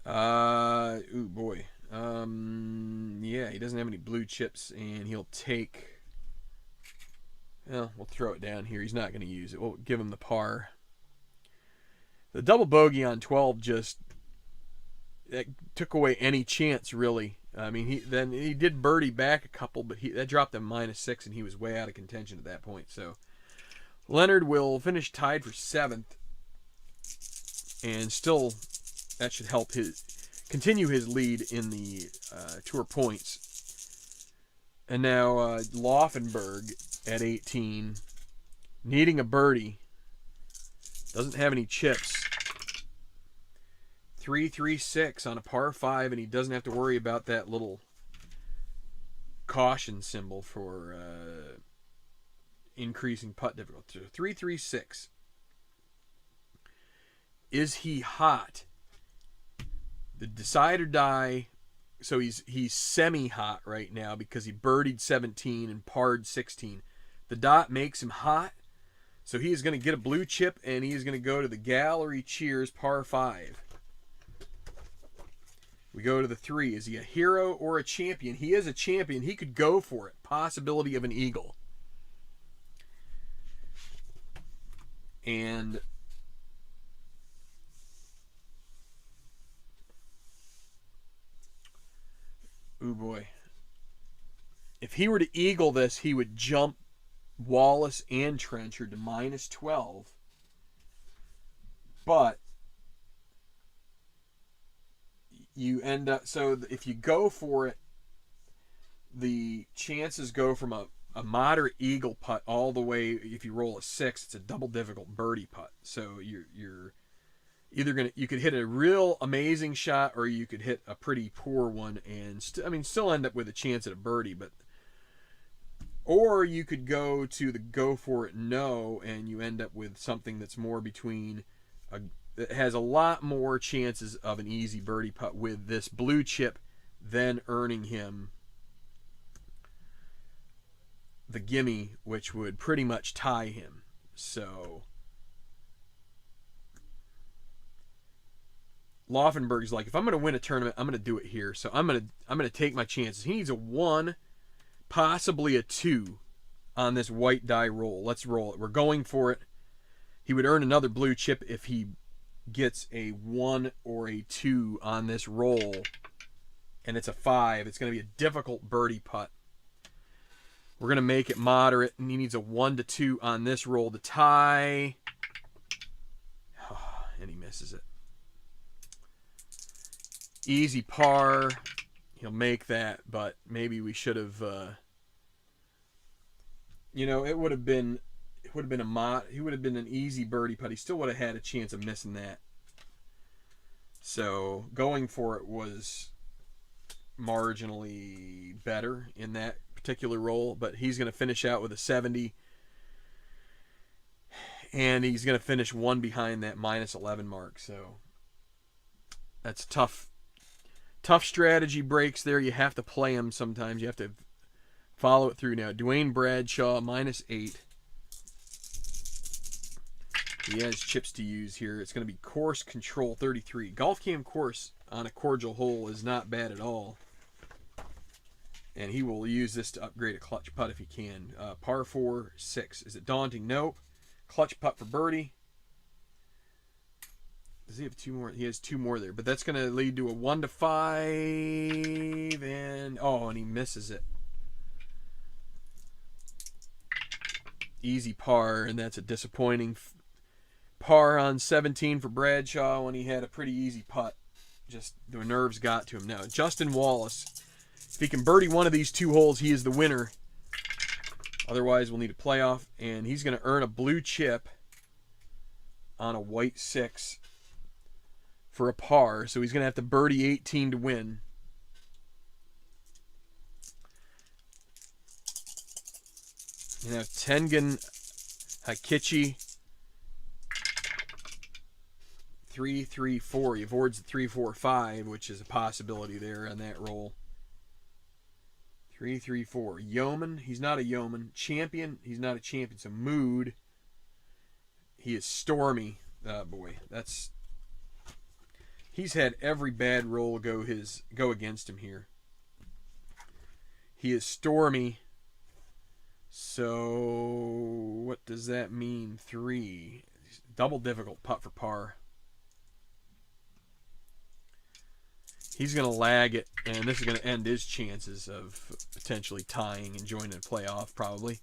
Ooh, boy. Yeah, he doesn't have any blue chips, and he'll take... Well, we'll throw it down here. He's not going to use it. We'll give him the par. The double bogey on 12 just... That took away any chance, really, I mean, he did birdie back a couple, but that dropped him -6, and he was way out of contention at that point. So Leonard will finish tied for 7th, and still that should help continue his lead in the tour points. And now Loffenberg at 18, needing a birdie, doesn't have any chips. 3-3-6 on a par 5, and he doesn't have to worry about that little caution symbol for increasing putt difficulty. 3-3-6. Is he hot? The decide or die. So he's semi-hot right now because he birdied 17 and parred 16. The dot makes him hot, so he is going to get a blue chip, and he is going to go to the gallery cheers par 5. We go to the 3. Is he a hero or a champion? He is a champion. He could go for it. Possibility of an eagle. And oh boy. If he were to eagle this, he would jump Wallace and Trenchard to -12. But you end up, so if you go for it, the chances go from a moderate eagle putt all the way, if you roll a 6, it's a double difficult birdie putt. So you're either you could hit a real amazing shot, or you could hit a pretty poor one and still end up with a chance at a birdie. Or you could go to the go for it no, and you end up with something that's more between it has a lot more chances of an easy birdie putt with this blue chip than earning him the gimme, which would pretty much tie him. So Loffenberg's like, if I'm going to win a tournament, I'm going to do it here. So I'm going to take my chances. He needs a 1, possibly a 2 on this white die roll. Let's roll it. We're going for it. He would earn another blue chip if he gets a 1 or a 2 on this roll, and it's a 5. It's going to be a difficult birdie putt. We're going to make it moderate, and he needs a 1 to 2 on this roll to tie. And he misses it. Easy par. He'll make that, but maybe we should have, it would have been he would have been an easy birdie putt. He still would have had a chance of missing that. So going for it was marginally better in that particular roll, but he's going to finish out with a 70, and he's going to finish 1 behind that -11 mark. So that's tough strategy breaks there. You have to play them sometimes. You have to follow it through. Now Dwayne Bradshaw -8. He has chips to use here. It's going to be course control 33. Golf Cam course on a cordial hole is not bad at all. And he will use this to upgrade a clutch putt if he can. Par 4, 6. Is it daunting? Nope. Clutch putt for birdie. Does he have 2 more? He has 2 more there. But that's going to lead to a 1 to 5. And he misses it. Easy par, and that's a disappointing par on 17 for Bradshaw when he had a pretty easy putt. Just the nerves got to him. Now, Justin Wallace, if he can birdie one of these 2 holes, he is the winner. Otherwise, we'll need a playoff, and he's going to earn a blue chip on a white 6 for a par. So he's going to have to birdie 18 to win. Tengen Hikichi 3-3-4. He avoids the 3-4-5, which is a possibility there on that roll. 3-3-4. Yeoman, he's not a yeoman. Champion, he's not a champion. So Mood, he is stormy. Oh boy, he's had every bad roll go against him here. He is stormy. So what does that mean? 3. Double difficult putt for par. He's going to lag it, and this is going to end his chances of potentially tying and joining a playoff, probably.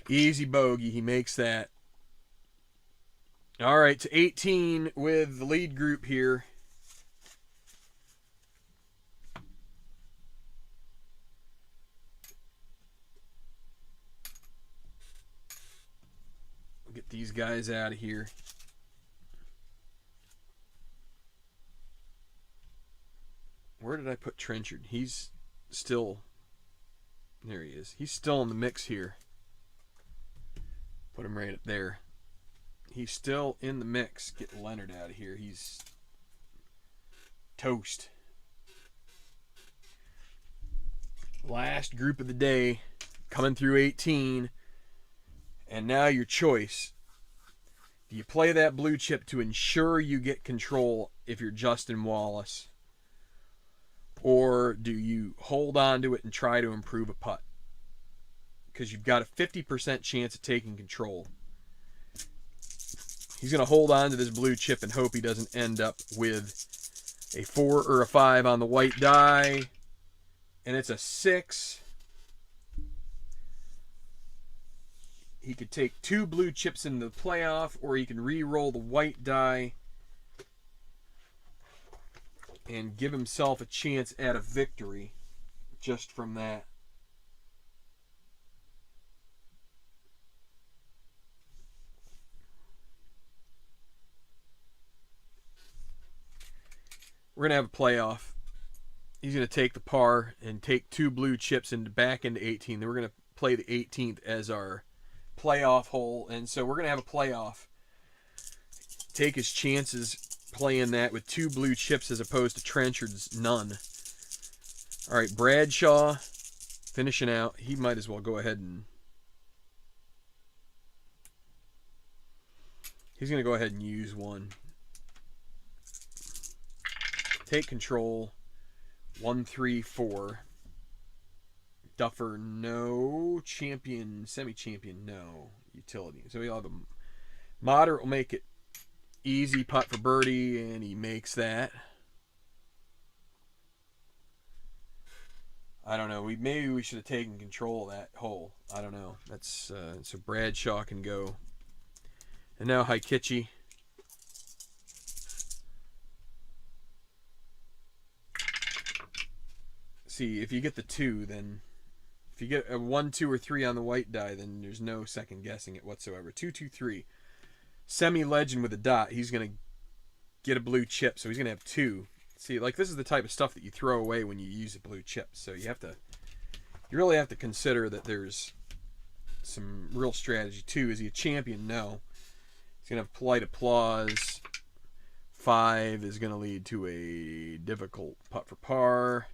Easy bogey. He makes that. All right, to 18 with the lead group here. We'll get these guys out of here. Where did I put Trenchard? He's still... There he is. He's still in the mix here. Put him right up there. He's still in the mix. Get Leonard out of here. He's toast. Last group of the day. Coming through 18. And now your choice. Do you play that blue chip to ensure you get control if you're Justin Wallace? Or do you hold on to it and try to improve a putt? Because you've got a 50% chance of taking control. He's going to hold on to this blue chip and hope he doesn't end up with a 4 or a 5 on the white die. And it's a 6. He could take 2 blue chips into the playoff, or he can re-roll the white die and give himself a chance at a victory just from that. We're going to have a playoff. He's going to take the par and take 2 blue chips back into 18. Then we're going to play the 18th as our playoff hole. And so we're going to have a playoff. Take his chances playing that with 2 blue chips as opposed to Trenchard's none. All right, Bradshaw finishing out. He might as well go ahead and... He's going to go ahead and use one. Take control. 1, 3, 4. Duffer, no. Champion, semi-champion, no. Utility. So we'll have a moderate will make it easy putt for birdie, and he makes that. I don't know. Maybe we should have taken control of that hole. I don't know. That's so Bradshaw can go. And now Hikichi. See, if you get the 2, then if you get a 1, 2, or 3 on the white die, then there's no second guessing it whatsoever. 2, 2, 3. Semi-legend with a dot. He's going to get a blue chip, so he's going to have 2. See, like, this is the type of stuff that you throw away when you use a blue chip. So you really have to consider that there's some real strategy. 2, is he a champion? No. He's going to have polite applause. 5 is going to lead to a difficult putt for par.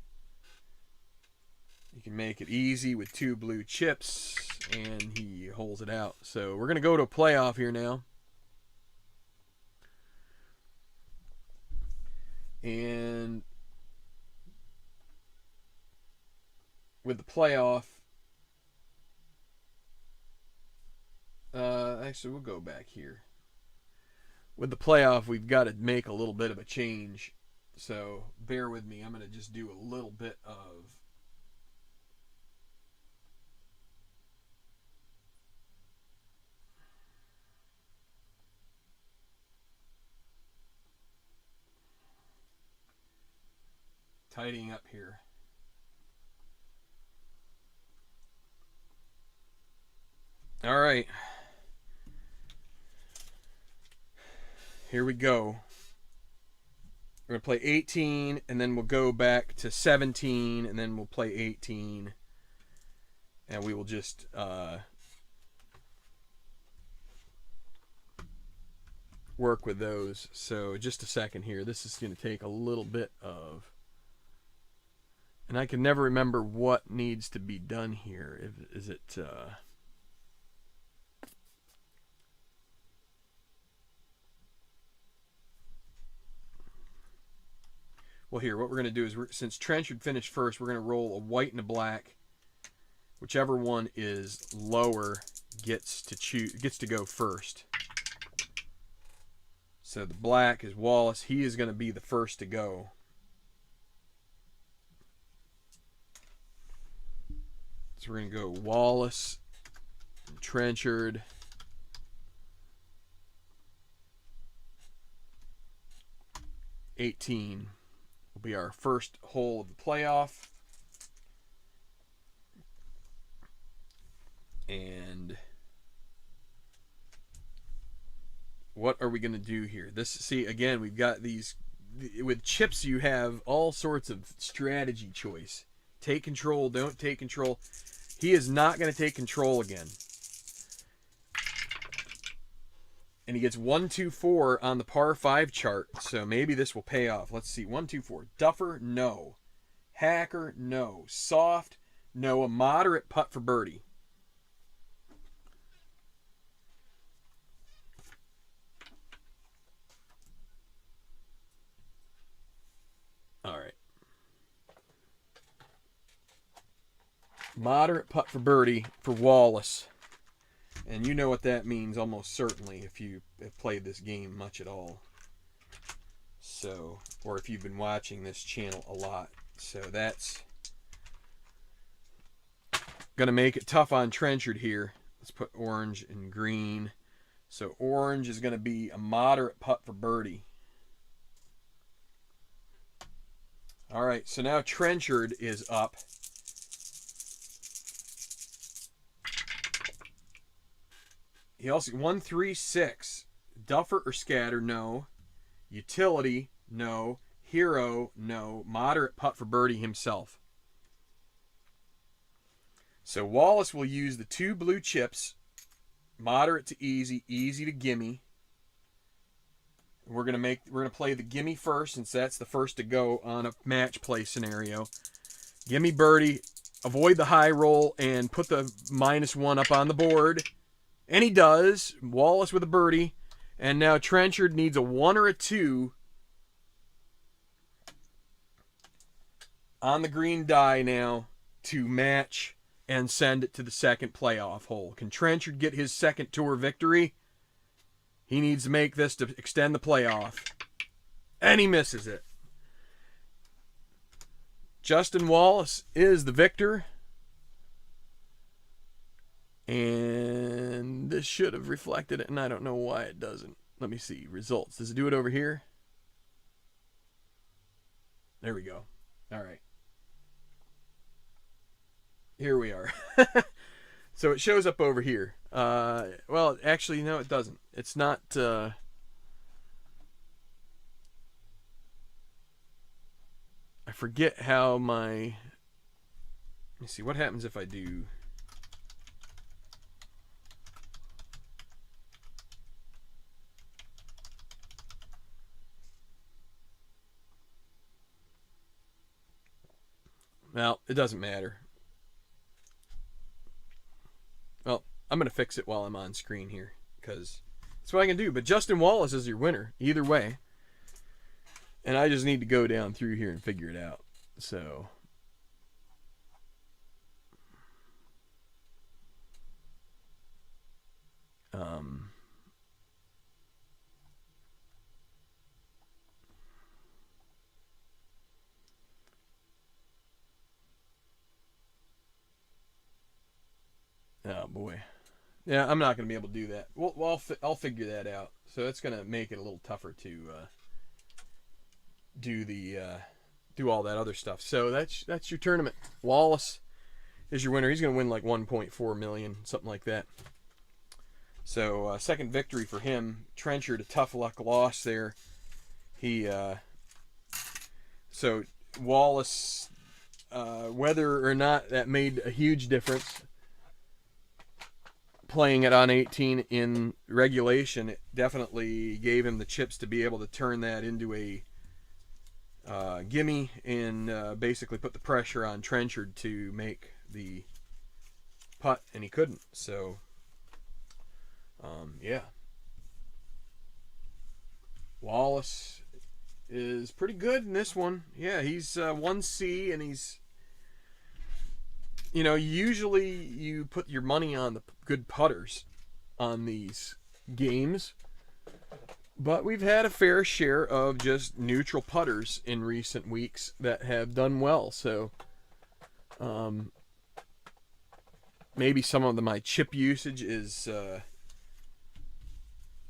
You can make it easy with 2 blue chips, and he holds it out. So we're going to go to a playoff here now. And with the playoff, actually we'll go back here. With the playoff, we've got to make a little bit of a change. So bear with me. I'm going to just do a little bit of tidying up here. All right. Here we go. We're going to play 18, and then we'll go back to 17, and then we'll play 18. And we will just work with those. So just a second here. This is going to take a little bit of... And I can never remember what needs to be done here. Is it... Well, here, what we're going to do is, since Trenchard finished first, we're going to roll a white and a black. Whichever one is lower gets to go first. So the black is Wallace. He is going to be the first to go. So we're going to go Wallace, Trenchard, '18 will be our first hole of the playoff. And what are we going to do here? See, again, we've got these, with chips you have all sorts of strategy choice. Take control, don't take control. He is not going to take control again. And he gets 1, 2, 4 on the par 5 chart, so maybe this will pay off. Let's see, 1, 2, 4. Duffer, no. Hacker, no. Soft, no. A moderate putt for birdie. All right. Moderate putt for birdie for Wallace. And you know what that means almost certainly if you have played this game much at all. So, or if you've been watching this channel a lot. So that's going to make it tough on Trenchard here. Let's put orange and green. So orange is going to be a moderate putt for birdie. All right, so now Trenchard is up. He also 1, 3, 6. Duffer or scatter, no. Utility, no. Hero, no. Moderate putt for birdie himself. So Wallace will use the 2 blue chips. Moderate to easy, easy to gimme. We're gonna play the gimme first, since that's the first to go on a match play scenario. Gimme birdie, avoid the high roll, and put the -1 up on the board. And he does. Wallace with a birdie. And now Trenchard needs a 1 or a 2 on the green die now to match and send it to the second playoff hole. Can Trenchard get his second tour victory? He needs to make this to extend the playoff. And he misses it. Justin Wallace is the victor. And this should have reflected it, and I don't know why it doesn't. Let me see. Results. Does it do it over here? There we go. All right. Here we are. So it shows up over here. Well, actually, no, it doesn't. It's not... I forget how my... Let me see. What happens if I do... Well, it doesn't matter. Well, I'm going to fix it while I'm on screen here, because that's what I can do. But Justin Wallace is your winner, either way. And I just need to go down through here and figure it out. So... Oh boy, yeah, I'm not gonna be able to do that. Well, I'll figure that out. So it's gonna make it a little tougher to do all that other stuff. So that's your tournament. Wallace is your winner. He's gonna win like 1.4 million, something like that. So second victory for him. Trenchard, a tough luck loss there. So Wallace, whether or not that made a huge difference. Playing it on 18 in regulation, it definitely gave him the chips to be able to turn that into a gimme and basically put the pressure on Trenchard to make the putt, and he couldn't. So, yeah. Wallace is pretty good in this one. Yeah, he's 1C, and he's... You know, usually you put your money on the good putters on these games, but we've had a fair share of just neutral putters in recent weeks that have done well. So, maybe some of my chip usage is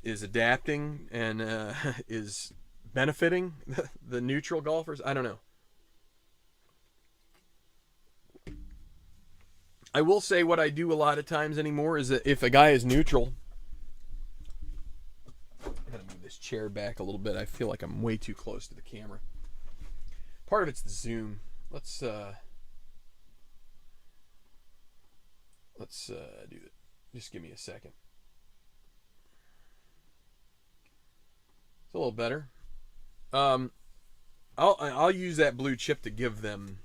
adapting and is benefiting the neutral golfers. I don't know. I will say what I do a lot of times anymore is that if a guy is neutral, I'm gonna move this chair back a little bit. I feel like I'm way too close to the camera. Part of it's the zoom. Let's do it. Just give me a second. It's a little better. I'll use that blue chip to give them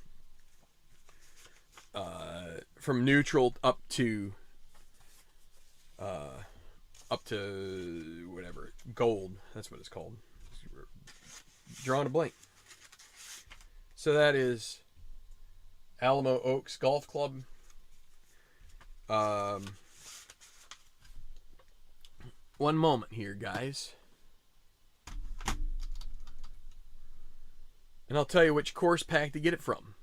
from neutral up to whatever, gold. That's what it's called. Drawing a blank. So that is Alamo Oaks Golf Club. One moment here, guys. And I'll tell you which course pack to get it from.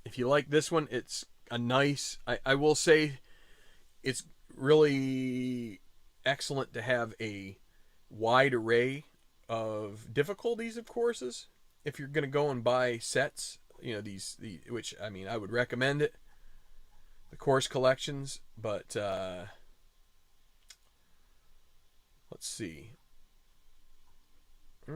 If you like this one, it's a nice... I will say it's really excellent to have a wide array of difficulties of courses. If you're going to go and buy sets, you know, which, I mean, I would recommend it. The course collections, but let's see. You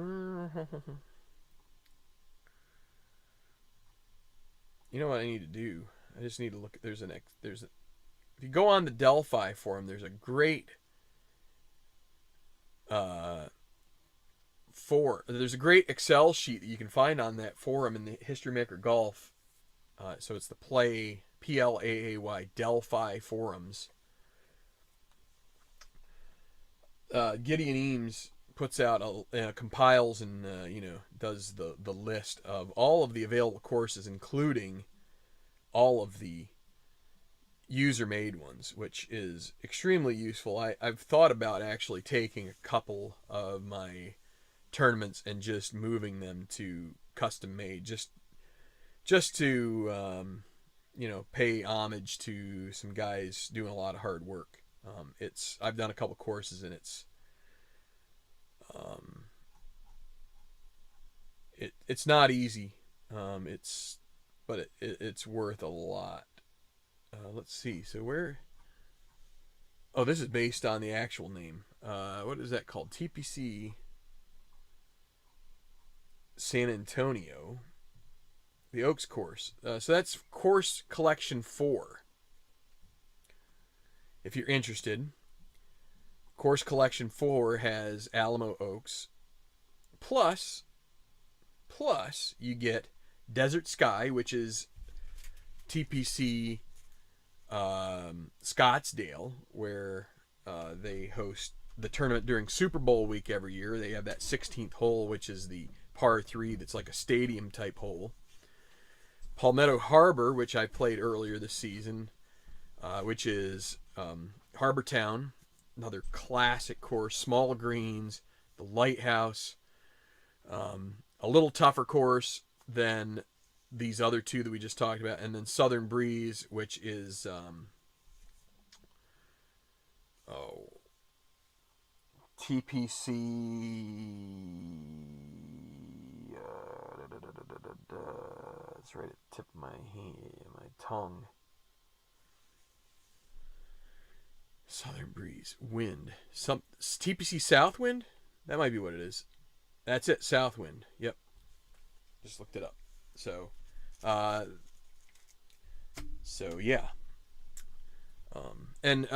know what I need to do? I just need to look. If you go on the Delphi forum, there's a great there's a great Excel sheet that you can find on that forum in the History Maker Golf. So it's the PLAAY Delphi forums. Gideon Eames puts out compiles and does the list of all of the available courses, including all of the user-made ones, which is extremely useful. I've thought about actually taking a couple of my tournaments and just moving them to custom-made, just to pay homage to some guys doing a lot of hard work. I've done a couple courses and it's not easy. But it's worth a lot. Let's see. So where? Oh, this is based on the actual name. What is that called? TPC San Antonio. The Oaks course. So that's course collection 4. If you're interested, course collection 4 has Alamo Oaks. Plus you get Desert Sky, which is TPC Scottsdale, where they host the tournament during Super Bowl week every year. They have that 16th hole, which is the par 3 that's like a stadium type hole. Palmetto Harbor, which I played earlier this season, which is Harbor Town, another classic course, small greens, the Lighthouse, a little tougher course than these other two that we just talked about, and then Southern Breeze, which is TPC it's right at the tip of my tongue. Southern Breeze, Wind, TPC Southwind, that might be what it is. That's it, Southwind. Yep, just looked it up. So yeah. And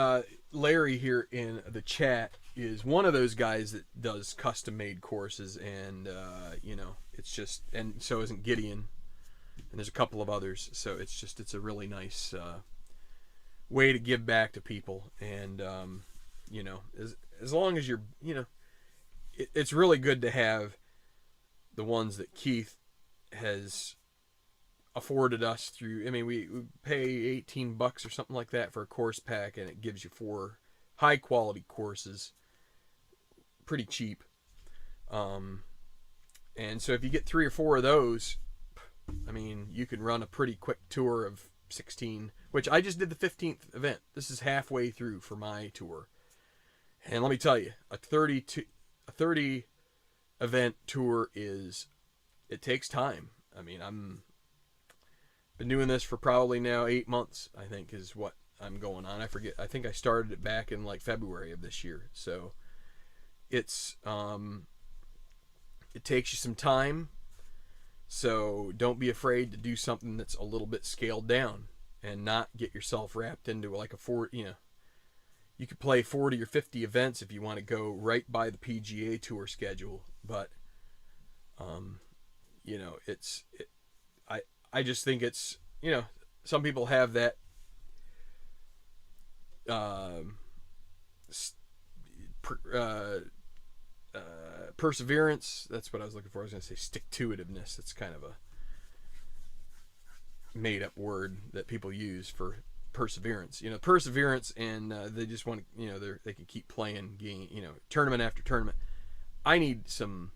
Larry here in the chat is one of those guys that does custom-made courses, and it's just, and so isn't Gideon, and there's a couple of others. So it's a really nice way to give back to people, and as long as you're, it's really good to have the ones that Keith has afforded us through. I mean, we pay $18 or something like that for a course pack, and it gives you 4 high quality courses pretty cheap. And so if you get 3 or 4 of those, I mean, you can run a pretty quick tour of 16, which I just did the 15th event. This is halfway through for my tour. And let me tell you, a 30 event tour it takes time. I mean, been doing this for probably now 8 months, I think, is what I'm going on. I forget. I think I started it back in like February of this year. So it's it takes you some time. So don't be afraid to do something that's a little bit scaled down and not get yourself wrapped into like a 40, you could play 40 or 50 events if you want to go right by the PGA Tour schedule. But, I just think it's, some people have that perseverance. That's what I was looking for. I was going to say stick-to-itiveness. That's kind of a made-up word that people use for perseverance. Perseverance, and they just want to, they can keep playing game, tournament after tournament. I need some.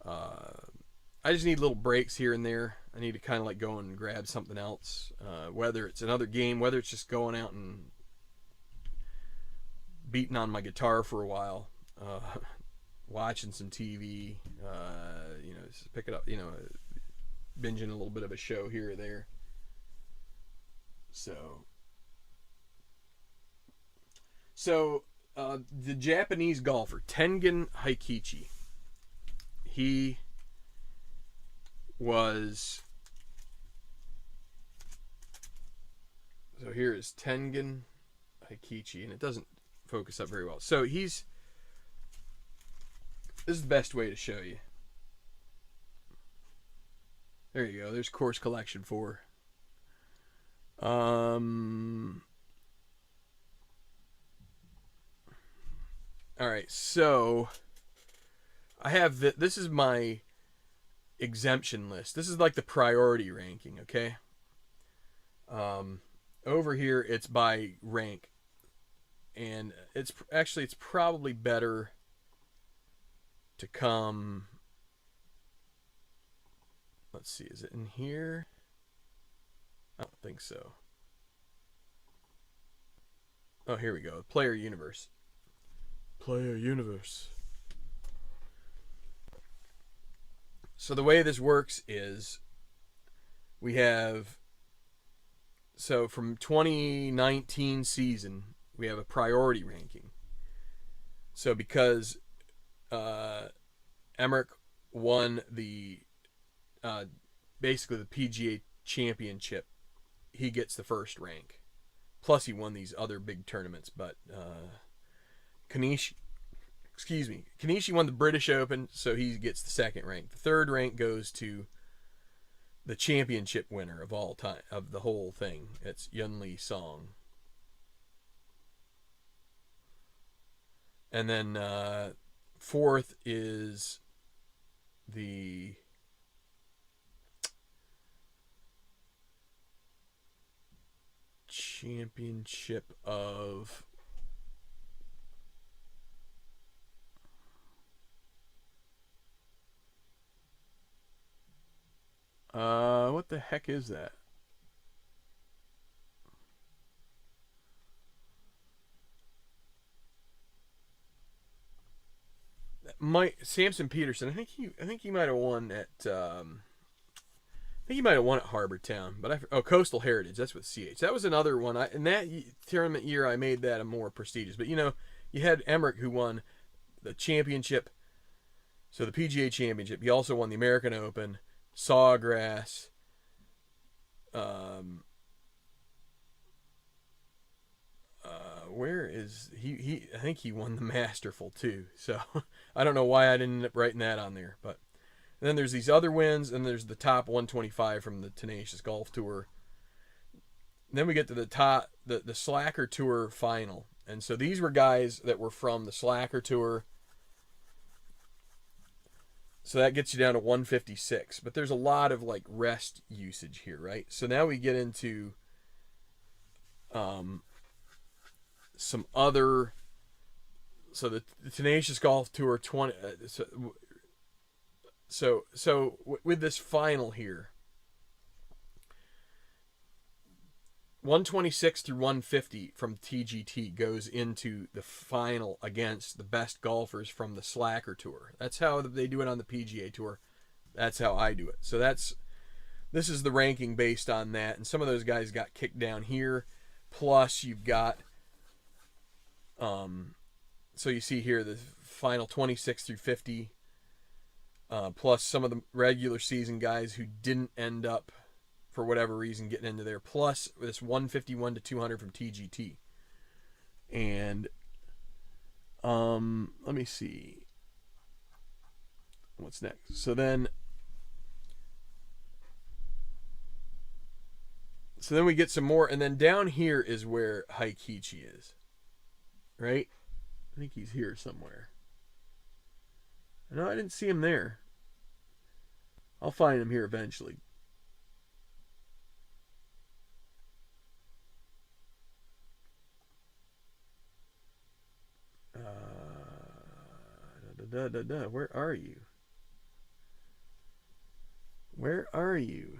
I just need little breaks here and there. I need to kind of like go and grab something else, whether it's another game, whether it's just going out and beating on my guitar for a while, watching some TV, just pick it up, binging a little bit of a show here or there. So the Japanese golfer Tengen Heikichi, he was, so here is Tengen Heikichi, and it doesn't focus up very well. So this is the best way to show you. There you go. There's course collection 4. All right, so I have this is my exemption list. This is like the priority ranking, okay? Over here it's by rank, and it's probably better to come. Let's see, is it in here? I don't think so. Oh, here we go. Player universe. Player universe. So the way this works is we have, so from 2019 season, we have a priority ranking. So because Emmerich won the basically the PGA Championship, he gets the first rank. Plus he won these other big tournaments, but Kanishi won the British Open, so he gets the second rank. The third rank goes to the championship winner of all time, of the whole thing. It's Yunli Song. And then fourth is the championship of what the heck is that? Samson Peterson. I think he might have won at Harbour Town, but Coastal Heritage. That's with CH. That was another one. In that tournament year, I made that a more prestigious. But you had Emmerich, who won the championship, so the PGA Championship. He also won the American Open, Sawgrass. Where is he? I think he won the Masterful too. So I don't know why I didn't end up writing that on there, but. And then there's these other wins, and there's the top 125 from the Tenacious Golf Tour. And then we get to the Slacker Tour final. And so these were guys that were from the Slacker Tour. So that gets you down to 156. But there's a lot of like rest usage here, right? So now we get into some other. So the Tenacious Golf Tour 20. So with this final here, 126 through 150 from TGT goes into the final against the best golfers from the Slacker Tour. That's how they do it on the PGA Tour. That's how I do it. So this is the ranking based on that. And some of those guys got kicked down here. Plus you've got, so you see here the final 26 through 50, plus some of the regular season guys who didn't end up for whatever reason getting into there, plus this 151 to 200 from TGT. And let me see what's next. So then we get some more, and then down here is where Haikichi is, right? I think he's here somewhere. No, I didn't see him there. I'll find him here eventually. Where are you? Where are you?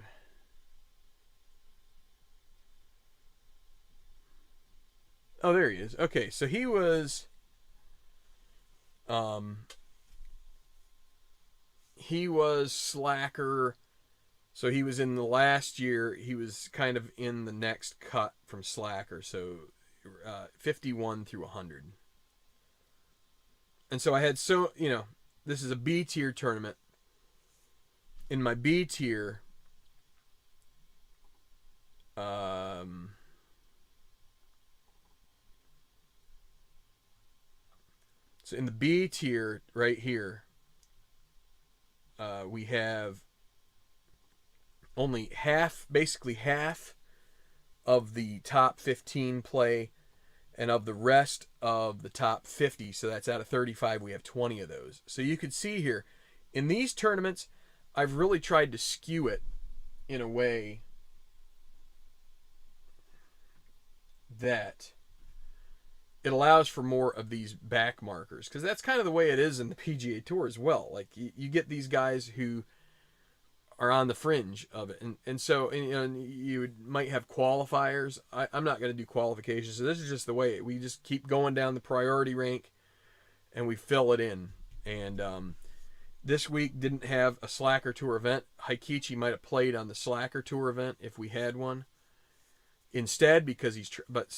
Oh, there he is. Okay, so he was Slacker. So he was in the last year, he was kind of in the next cut from Slacker, so 51 through 100. And so I had, this is a B tier tournament. In my B tier, so in the B tier right here, we have only basically half of the top 15 play, and of the rest of the top 50, so that's out of 35, we have 20 of those. So you could see here, in these tournaments, I've really tried to skew it in a way that it allows for more of these back markers, because that's kind of the way it is in the PGA Tour as well. Like, you get these guys who are on the fringe of it, and so you might have qualifiers. I'm not going to do qualifications, so this is just the way we just keep going down the priority rank and we fill it in. And this week didn't have a Slacker Tour event. Haikichi might have played on the Slacker Tour event if we had one instead, because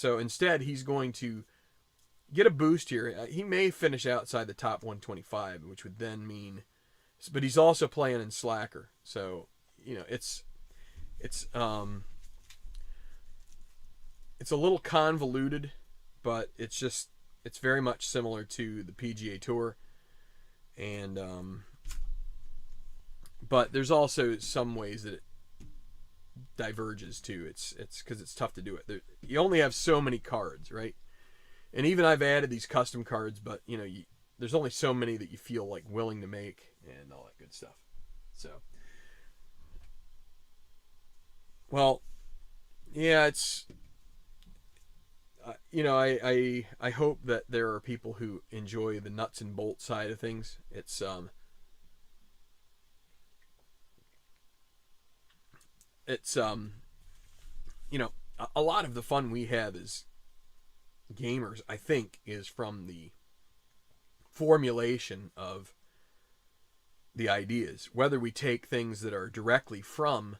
instead he's going to get a boost here. He may finish outside the top 125, which would then mean, but he's also playing in Slacker, so it's a little convoluted, but it's very much similar to the PGA Tour, and but there's also some ways that it diverges too. It's because it's tough to do it. You only have so many cards, right? And even I've added these custom cards, but there's only so many that you feel like willing to make and all that good stuff. So, well, yeah, it's I hope that there are people who enjoy the nuts and bolts side of things. It's a lot of the fun we have as gamers, I think, is from the formulation of the ideas, whether we take things that are directly from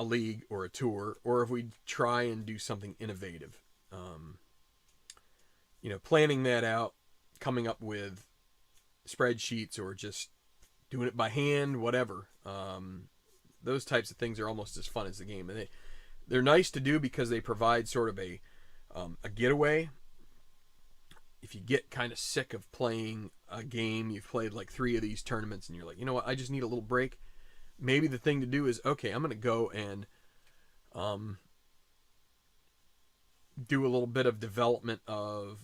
a league or a tour, or if we try and do something innovative. Planning that out, coming up with spreadsheets, or just doing it by hand, whatever. Those types of things are almost as fun as the game, and they're nice to do because they provide sort of a getaway. If you get kind of sick of playing a game, you've played like 3 of these tournaments, and you're like, you know what, I just need a little break. Maybe the thing to do is, okay, I'm going to go and do a little bit of development of,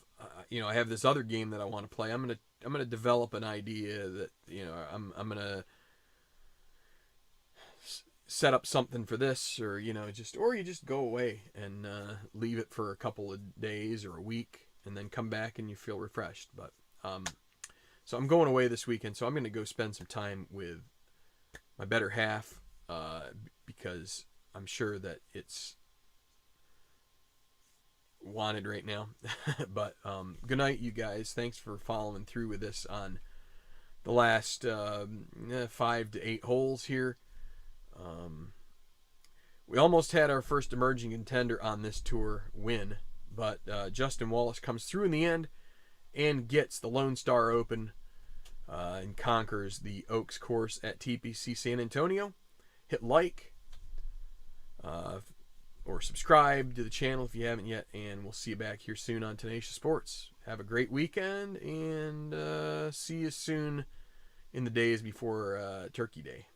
I have this other game that I want to play. I'm going to develop an idea that, I'm going to set up something for this, or you just go away and leave it for a couple of days or a week, and then come back and you feel refreshed. But so I'm going away this weekend, so I'm going to go spend some time with my better half, because I'm sure that it's wanted right now. But good night, you guys. Thanks for following through with this on the last 5 to 8 holes here. We almost had our first emerging contender on this tour win, but Justin Wallace comes through in the end and gets the Lone Star Open and conquers the Oaks course at TPC San Antonio. Hit like or subscribe to the channel if you haven't yet, and we'll see you back here soon on Tenacious Sports. Have a great weekend, and see you soon in the days before Turkey Day.